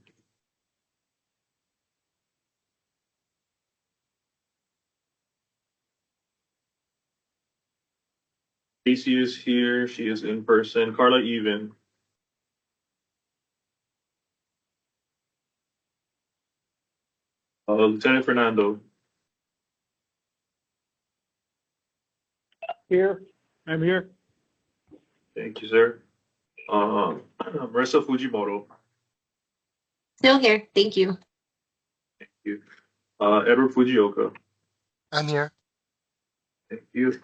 Casey is here. She is in person. Carla Even. Lieutenant Fernando. Here, I'm here. Thank you, sir. Marissa Fujimoto. Still here. Thank you. Thank you. Edward Fujioka. I'm here. Thank you.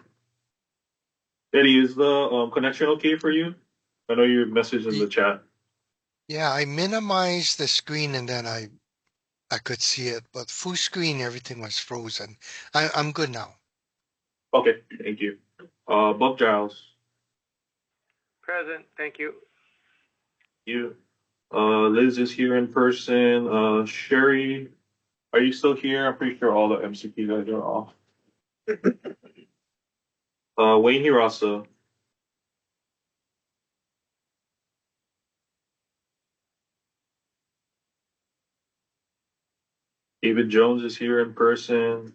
Eddie, is the connection okay for you? I know you messaged in the chat. Yeah, I minimized the screen and then I could see it, but full screen, everything was frozen. I'm good now. Okay, thank you. Buck Giles. Present, thank you. You. Liz is here in person. Sherry, are you still here? I'm pretty sure all the MCP guys are off. Wayne Hirasa. David Jones is here in person.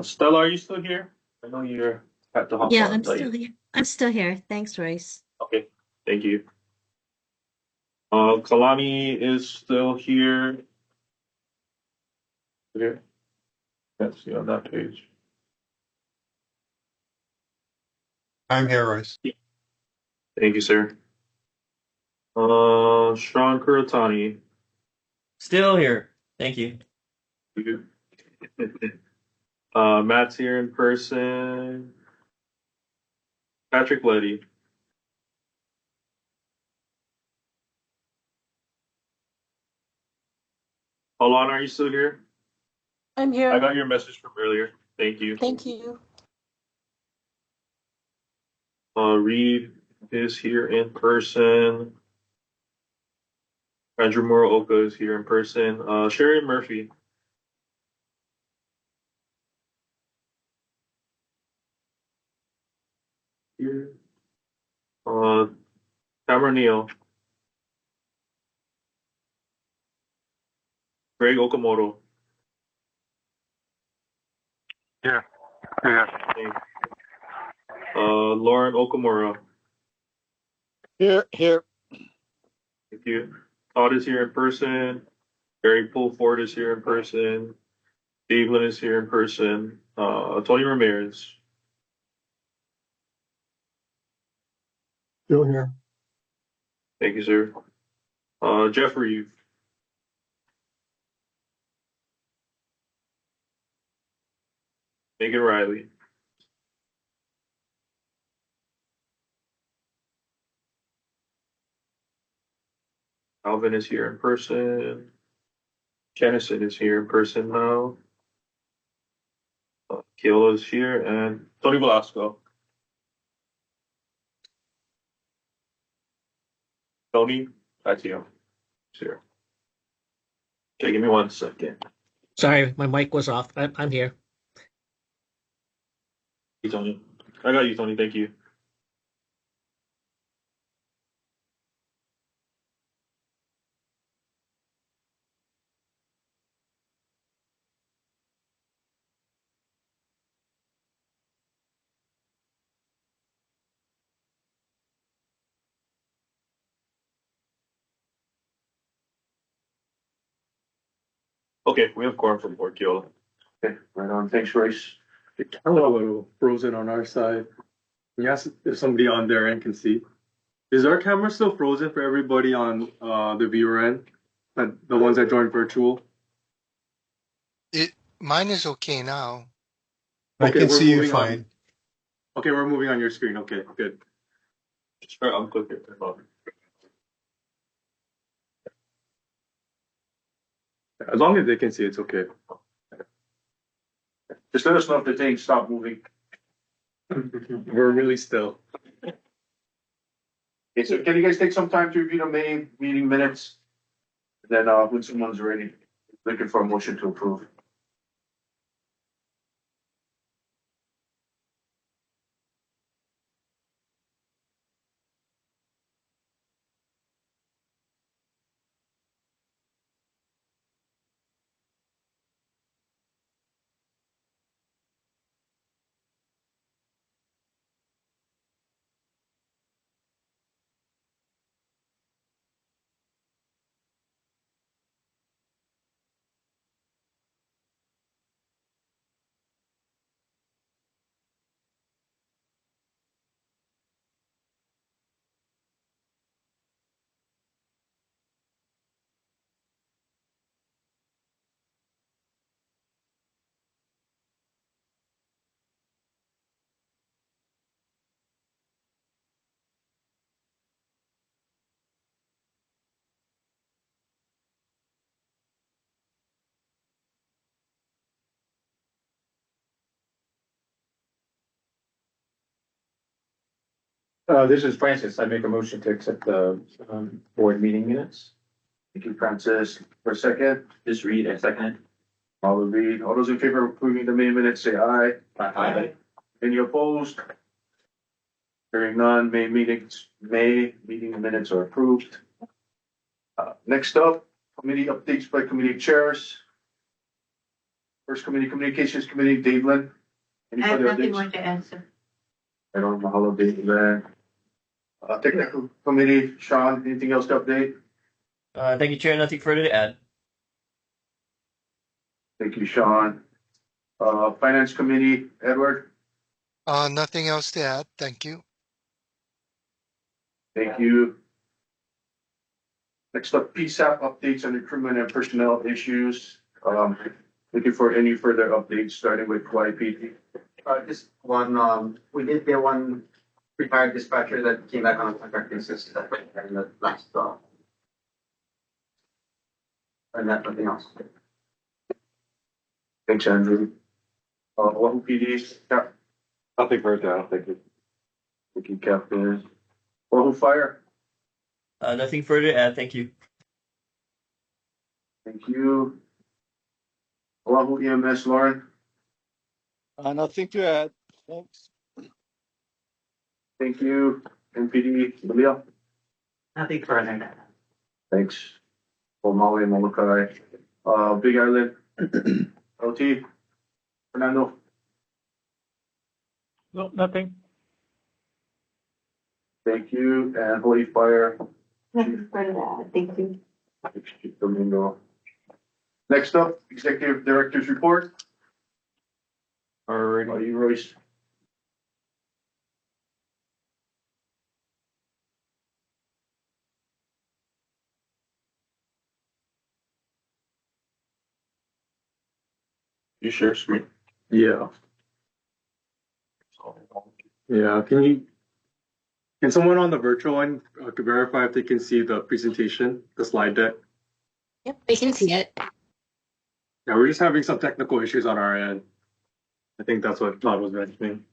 Stella, are you still here? I know you're at the hop Yeah, on I'm late. still here. I'm still here. Thanks, Royce. Okay, thank you. Kalani is still here. Here. Let's see on that page. I'm here, Royce. Thank you, sir. Sean Kuratani. Still here. Thank you. You. Matt's here in person. Patrick Letty. Alana, are you still here? I'm here. I got your message from earlier. Thank you. Thank you. Reed is here in person. Andrew Muraoka is here in person. Sherry Murphy. Here. Cameron Neal. Greg Okamoto. Yeah. Yeah. Lauren Okamura. Here. Thank you. Todd is here in person. Barry Pulford is here in person. Davelin is here in person. Tony Ramirez. Still here. Thank you, sir. Jeffrey. Megan Riley. Alvin is here in person. Jennison is here in person now. Kayla is here, and Tony Velasco. Tony, that's you. He's here. Okay, give me 1 second. Sorry, my mic was off. I'm here. Hey, Tony. I got you, Tony. Thank you. Okay, we have quorum from Port Kiola. Okay, right on. Thanks, Royce. The camera a little frozen on our side. Can you ask if somebody on their end can see? Is our camera still frozen for everybody on the viewer end? The ones that joined virtual. Mine is okay now. Okay, can we're see you moving on. fine. Okay, we're moving on your screen. Okay, good. Sure, I'm clicking. As long as they can see, it's okay. Just let us know if the thing stop moving. We're really still. Okay, so can you guys take some time to review the May meeting minutes? Then, when someone's ready, looking for a motion to approve. This is Francis. I make a motion to accept the board meeting minutes. Thank you, Francis. For a second, Just read and second. I will read. All those in favor of approving the May minutes, say aye. Aye. Any opposed? Hearing none, May meeting minutes are approved. Next up, committee updates by committee chairs. First committee, Communications Committee, Dave Lynn. Any I have further nothing updates? more to answer. I don't know how Dave Lynn. Technical Committee, Sean, anything else to update? Thank you, Chair. Nothing further to add. Thank you, Sean. Finance Committee, Edward. Nothing else to add. Thank you. Thank you. Next up, PSAP updates on recruitment and personnel issues. Looking for any further updates, starting with YPD. Just one, we did get one retired dispatcher that came back on a contract basis in the last, and that's nothing else. Thanks, Andrew. Wahoo PD, Cap. Nothing further, thank you. Thank you, Captain. Wahoo Fire. Nothing further to add. Thank you. Thank you. Wahoo EMS, Lauren. Nothing to add. Thanks. Thank you. MPD, Malia. Nothing further. Thanks. For Maui and Molokai. Big Island. LT. Fernando. No, nothing. Thank you. And Hawaii Fire. Nothing further to add. Thank you. Domingo. Next up, Executive Director's Report. Alrighty. Are you, Royce? You share screen? Yeah. Yeah. Can someone on the virtual one to verify if they can see the presentation, the slide deck? Yep, I can see it. Yeah, we're just having some technical issues on our end. I think that's what Todd was mentioning.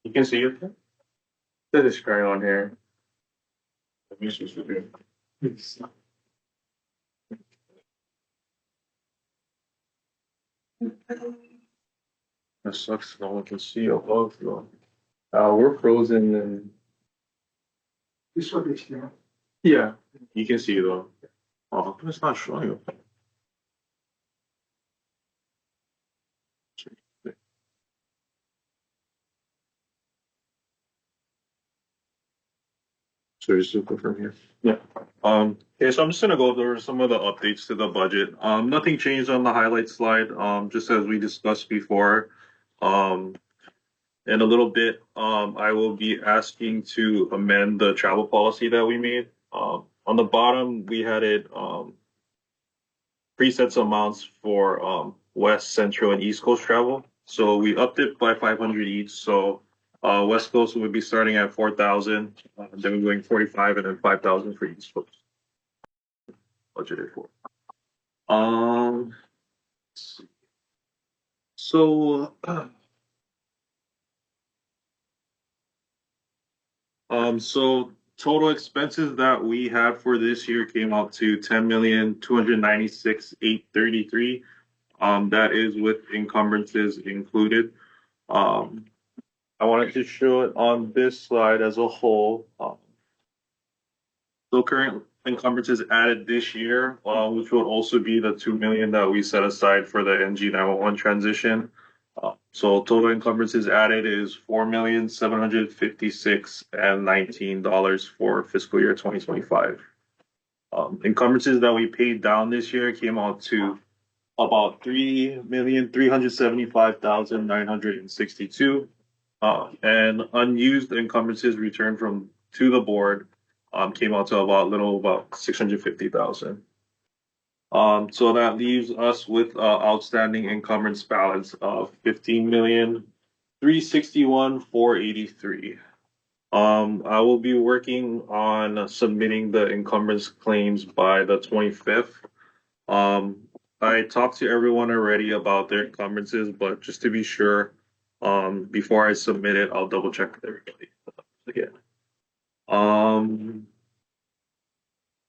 You can see it? There's a screen on here. Let me see if you do. That sucks. No one can see above though. We're frozen and This one is here. yeah. You can see though. Oh, it's not showing you. So just look from here. Yeah. Okay, so I'm just gonna go over some of the updates to the budget. Nothing changed on the highlight slide. Just as we discussed before. In a little bit, I will be asking to amend the travel policy that we made. on the bottom, we had it, presets amounts for, West, Central, and East Coast travel. So we upped it by 500 each. So, West Coast would be starting at 4,000, then we're going 45 and then 5,000 for East Coast. Budgeted for. Um, let's see. So, so total expenses that we had for this year came out to 10,296,833. That is with encumbrances included. I wanted to show it on this slide as a whole. So current encumbrances added this year, which will also be the 2 million that we set aside for the NG911 transition. So total encumbrances added is $4,756,019 for fiscal year 2025. Encumbrances that we paid down this year came out to about $3,375,962. And unused encumbrances returned to the board came out to about 650,000. So that leaves us with outstanding encumbrance balance of 15,361,483. I will be working on submitting the encumbrance claims by the 25th. I talked to everyone already about their encumbrances, but just to be sure, before I submit it, I'll double check with everybody again.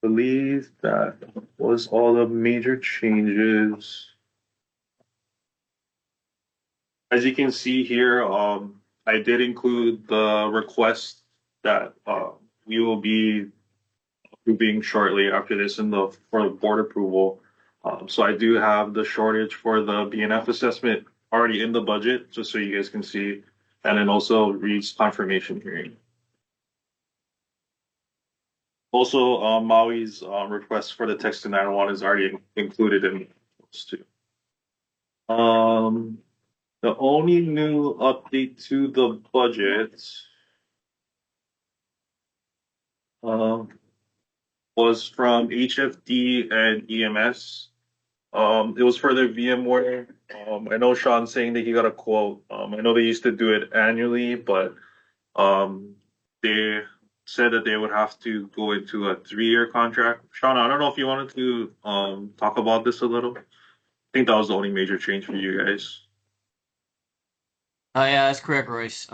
Believe that was all the major changes. As you can see here, I did include the request that we will be approving shortly after this for the board approval. So I do have the shortage for the BNF assessment already in the budget, just so you guys can see, and then also Reed's confirmation hearing. Also, Maui's request for the text to 911 is already included in those two. The only new update to the budget was from HFD and EMS. It was for their VMware. I know Sean saying that he got a quote. I know they used to do it annually, but they said that they would have to go into a 3-year contract. Sean, I don't know if you wanted to talk about this a little. I think that was the only major change for you guys. Yeah, that's correct, Royce.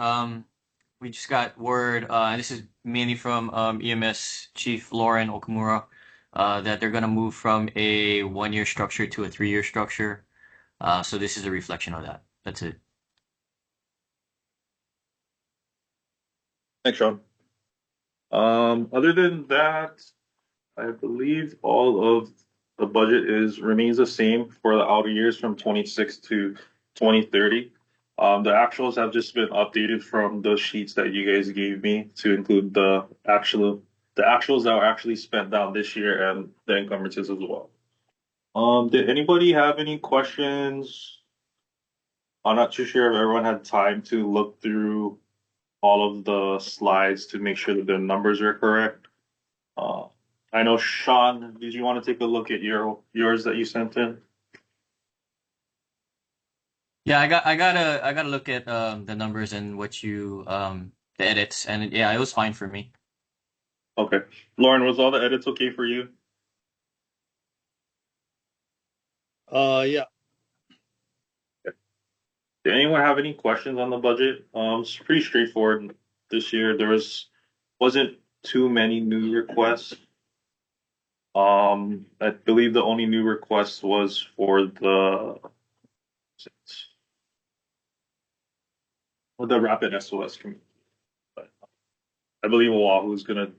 We just got word, and this is mainly from EMS Chief Lauren Okamura, that they're going to move from a 1-year structure to a 3-year structure. So this is a reflection of that. That's it. Thanks, Sean. Other than that, I believe all of the budget remains the same for the outer years from 26 to 2030. The actuals have just been updated from the sheets that you guys gave me to include the actuals that were actually spent down this year and the encumbrances as well. Did anybody have any questions? I'm not too sure if everyone had time to look through all of the slides to make sure that the numbers are correct. I know, Sean, did you want to take a look at yours that you sent in? Yeah, I gotta look at the numbers and what you the edits, and yeah, it was fine for me. Okay, Lauren, was all the edits okay for you? Yeah. Did anyone have any questions on the budget? It's pretty straightforward this year. There wasn't too many new requests. I believe the only new request was for the rapid SOS community. But I believe Oahu is gonna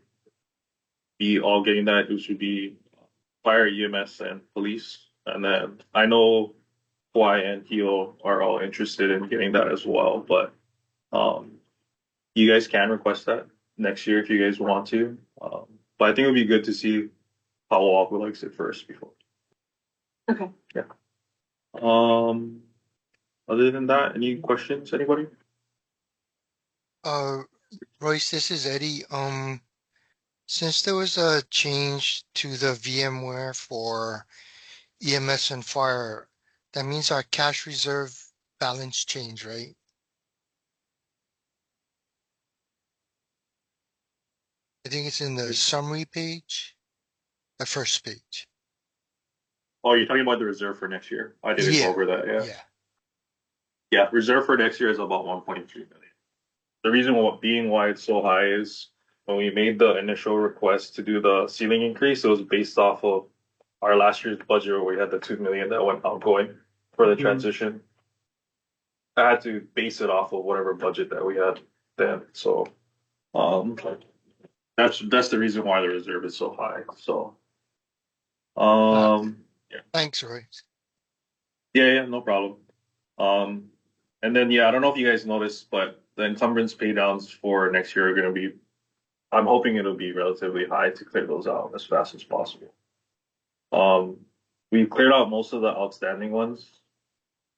be all getting that. It should be fire, EMS, and police. And then I know Hawaii and Hilo are all interested in getting that as well. But you guys can request that next year if you guys want to. But I think it would be good to see how Oahu likes it first before. Okay. Yeah. Other than that, any questions, anybody? Royce, this is Eddie. Since there was a change to the VMware for EMS and fire, that means our cash reserve balance changed, right? I think it's in the summary page, the first page. Oh, you're talking about the reserve for next year? I didn't go Yeah, over that, yeah. yeah. Yeah, reserve for next year is about 1.3 million. The reason why it's so high is when we made the initial request to do the ceiling increase, it was based off of our last year's budget where we had the 2 million that went outgoing for the transition. I had to base it off of whatever budget that we had then. So that's the reason why the reserve is so high. So yeah. Thanks, Roy. Yeah, no problem. And then I don't know if you guys noticed, but the encumbrance pay downs for next year are gonna be, I'm hoping it'll be relatively high to clear those out as fast as possible. We cleared out most of the outstanding ones.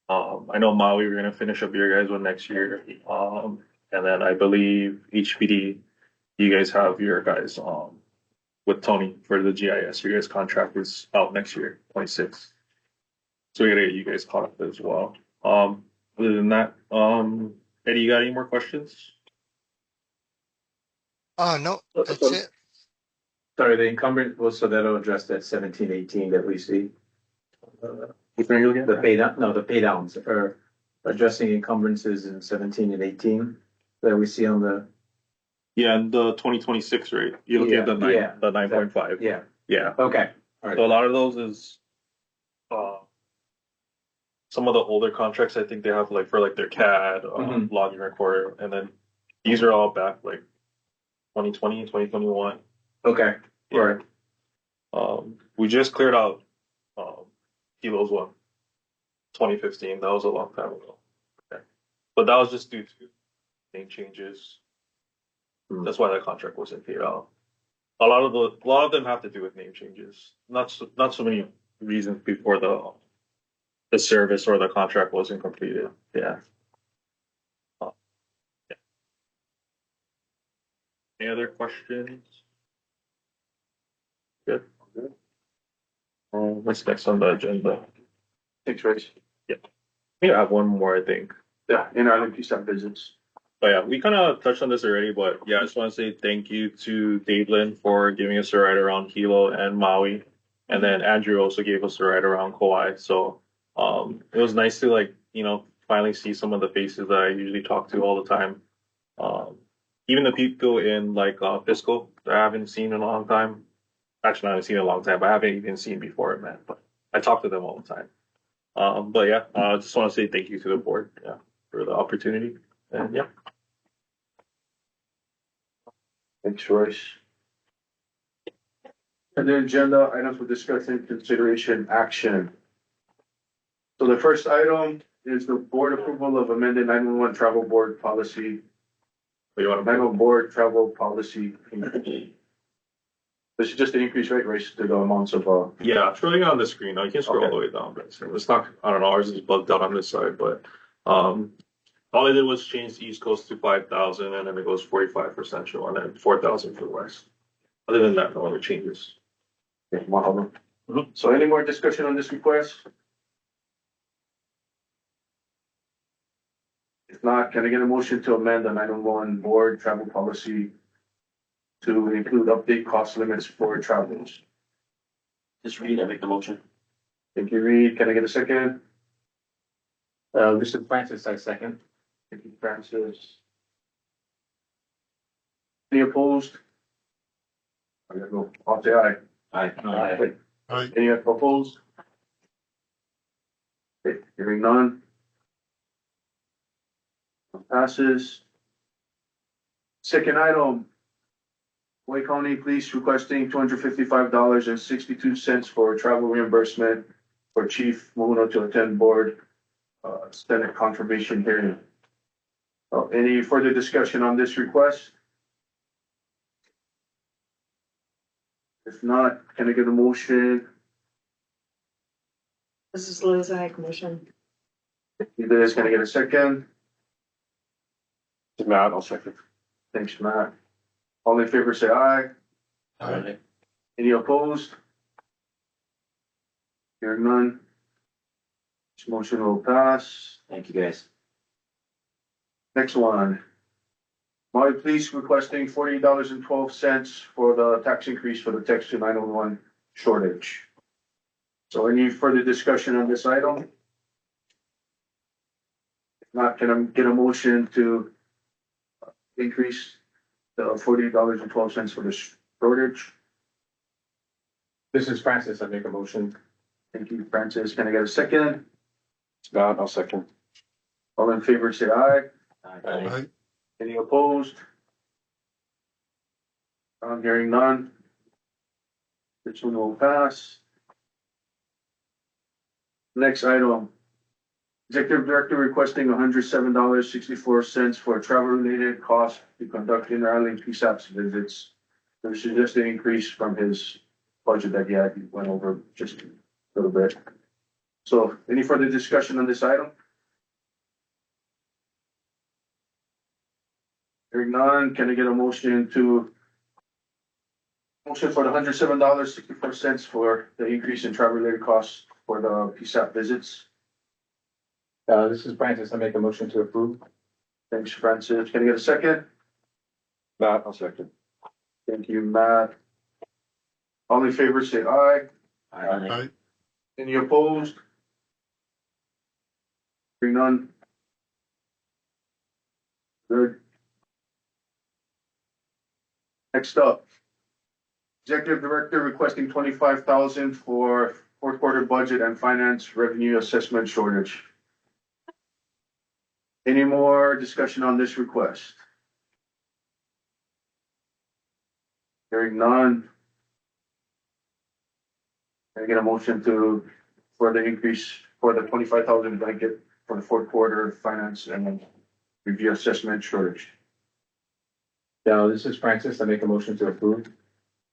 I know Maui, we're gonna finish up your guys' one next year. And then I believe HPD, you guys have your guys with Tony for the GIS. Your guys' contract is out next year, 26. So we gotta get you guys caught up as well. Other than that, Eddie, you got any more questions? No, that's it. Sorry, the encumbrance was, so that'll address that 17-18 that we see. Which one are you looking at? The pay down, no, the pay downs are addressing encumbrances in 17 and 18 that we see on the. Yeah, and the 2026 rate. You're looking at the 9.5. Yeah. Yeah. Okay. All right. So a lot of those is some of the older contracts. I think they have like for like their CAD login recorder, and then these are all back like 2020, 2021. Okay. Yeah. All right. We just cleared out Kilo's one, 2015. That was a long time ago. Okay. But that was just due to name changes. That's why that contract wasn't paid out. A lot of them have to do with name changes. Not so many reasons before the service or the contract wasn't completed. Yeah. Any other questions? Good. What's next on the agenda? Thanks, Race. Yeah. We have one more, I think. Yeah, in our LMP visits. Oh yeah, we kind of touched on this already, but yeah, I just want to say thank you to Davelin for giving us a ride around Hilo and Maui, and then Andrew also gave us a ride around Kauai. So it was nice to finally see some of the faces that I usually talk to all the time. Even the people in Fiscal that I haven't seen in a long time. Actually, I haven't seen in a long time, but I haven't even seen before, man. But I talk to them all the time. But yeah, I just want to say thank you to the board, for the opportunity, and yeah. Thanks, Royce. And the agenda items for discussion, consideration, action. So the first item is the board approval of amended 911 travel board policy. 911 board travel policy. This is just an increase rate race to the amounts of Yeah, it's really on the screen. Now you can scroll all the way down, but it's not. I don't know. Ours is bugged out on this side, but all I did was change the East Coast to 5,000, and then it goes 45 for Central, and then 4,000 for West. Other than that, no other changes. Okay, So any more discussion on this request? If not, can I get a motion to amend the 911 board travel policy to include update cost limits for travelers? Just Reed, I make the motion. Thank you, Reed. Can I get a second? Mr. Francis, I second. Thank you, Francis. Any opposed? I'm gonna go, I'll say aye. Aye. Aye. Any opposed? Okay, hearing none. Passes. Second item. Hawaii County Police requesting $255.62 for travel reimbursement for Chief Muno to attend board Senate confirmation hearing. Any further discussion on this request? If not, can I get a motion? This is Liz, I make a motion. You guys gonna get a second? Matt, I'll second. Thanks, Matt. All in favor, say aye. Aye. Any opposed? Hearing none. This motion will pass. Thank you, guys. Next one. Maui Police requesting $40.12 for the tax increase for the text to 911 shortage. So any further discussion on this item? If not, can I get a motion to increase the $40.12 for the shortage? This is Francis. I make a motion. Thank you, Francis. Can I get a second? Scott, I'll second. All in favor, say aye. Aye. Any opposed? I'm hearing none. This one will pass. Next item. Executive Director requesting $107.64 for travel-related costs to conduct inter-island PSAPs visits. This is just an increase from his budget that he had. He went over just a little bit. So any further discussion on this item? Hearing none, can I get a motion for the $107.64 for the increase in travel-related costs for the PSAP visits? This is Francis. I make a motion to approve. Thanks, Francis. Can I get a second? Matt, I'll second. Thank you, Matt. All in favor, say aye. Aye. Any opposed? Hearing none. Good. Next up. Executive Director requesting $25,000 for fourth quarter budget and finance revenue assessment shortage. Any more discussion on this request? Hearing none. Can I get a motion for the increase for the $25,000 blanket for the fourth quarter finance and review assessment shortage? This is Francis. I make a motion to approve.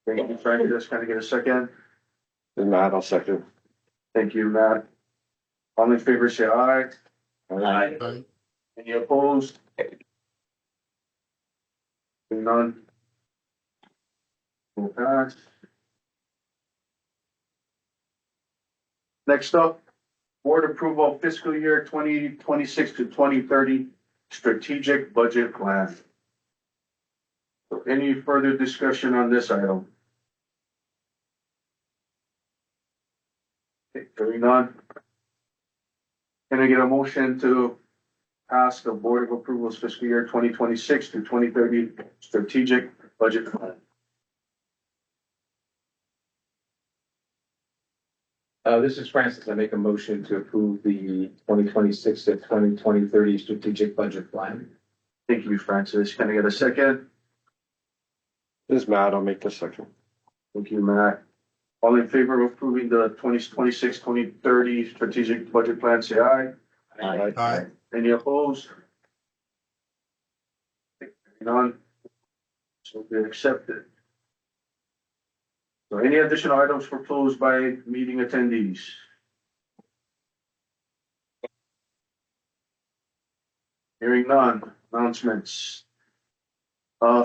Thank you, Francis. Can I get a second? And Matt, I'll second. Thank you, Matt. All in favor, say aye. Aye. Any opposed? Hearing none. Will pass. Next up, board approval of fiscal year 2026 to 2030 strategic budget plan. So any further discussion on this item? Okay, hearing none. Can I get a motion to pass the Board of Approval's fiscal year 2026 to 2030 strategic budget plan? This is Francis. I make a motion to approve the 2026 to 2030 strategic budget plan. Thank you, Francis. Can I get a second? This is Matt, I'll make the second. Thank you, Matt. All in favor of approving the 2026-2030 strategic budget plan, say aye. Aye. Any opposed? None. So be accepted. So any additional items proposed by meeting attendees? Hearing none. Announcements.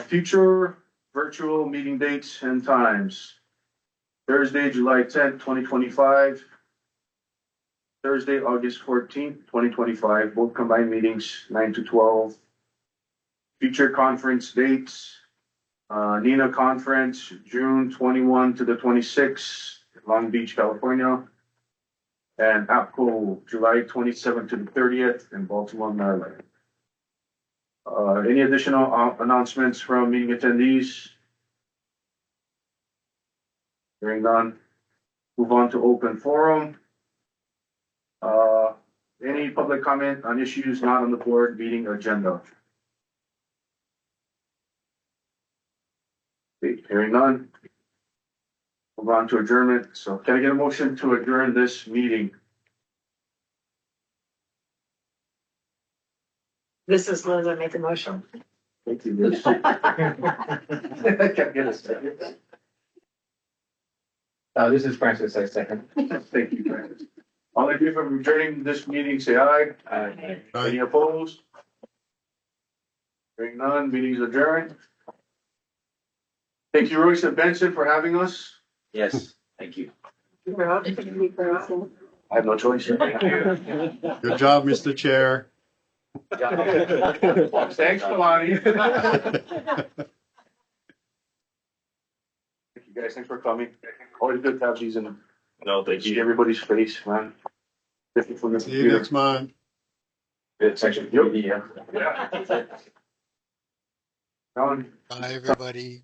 Future virtual meeting dates and times. Thursday, July 10th, 2025. Thursday, August 14th, 2025. Both combined meetings, 9 to 12. Future conference dates. NINA conference, June 21 to the 26th, Long Beach, California. And APCO, July 27th to the 30th in Baltimore, Maryland. Any additional announcements from meeting attendees? Hearing none. Move on to open forum. Any public comment on issues not on the board meeting agenda? Okay, hearing none. Move on to adjournment. So can I get a motion to adjourn this meeting? This is Liz, I make a motion. Thank you, Liz. Can I get a second? This is Francis. I second. Thank you, Francis. All in favor of adjourning this meeting, say aye. Aye. Any opposed? Hearing none, meeting is adjourned. Thank you, Royce and Benson, for having us. Yes, thank you. I have no choice. Good job, Mr. Chair. Thanks, Kalani. Thank you guys. Thanks for coming. Always good to have these in. No, thank See you. everybody's face, man. Different from the See you computer. next month. It's actually, yeah. Alan. Bye, everybody.